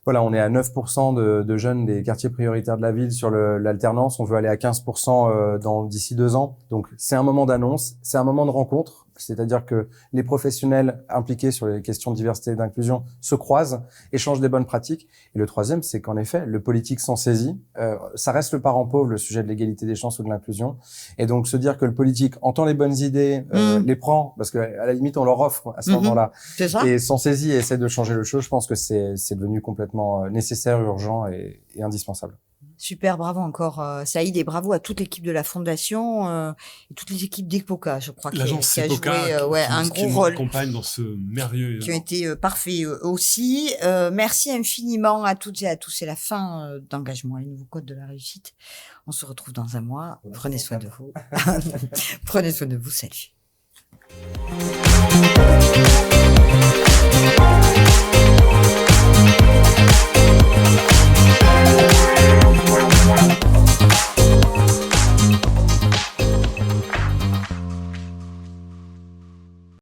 Speaker 6: voilà, on est à 9% de jeunes des quartiers prioritaires de la ville sur l'alternance. On veut aller à 15% d'ici 2 ans. Donc, c'est un moment d'annonce, c'est un moment de rencontre. C'est-à-dire que les professionnels impliqués sur les questions de diversité et d'inclusion se croisent, échangent des bonnes pratiques. Et le troisième, c'est qu'en effet, le politique s'en saisit. Ça reste le parent pauvre, le sujet de l'égalité des chances ou de l'inclusion. Et donc, se dire que le politique entend les bonnes idées, les prend, parce que à la limite, on leur offre à ce moment-là.
Speaker 1: C'est ça.
Speaker 6: Et s'en saisit et essaie de changer le chose. Je pense que c'est devenu complètement nécessaire, urgent et indispensable.
Speaker 1: Super, bravo encore Saïd, et bravo à toute l'équipe de la Fondation et toutes les équipes d'EPOCA, je crois, qui a joué un gros rôle.
Speaker 2: Accompagne dans ce merveilleux
Speaker 1: qui ont été parfaits aussi. Merci infiniment à toutes et à tous. C'est la fin d'Engagement, les nouveaux codes de la réussite. On se retrouve dans un mois. Prenez soin de vous. Prenez soin de vous. Salut.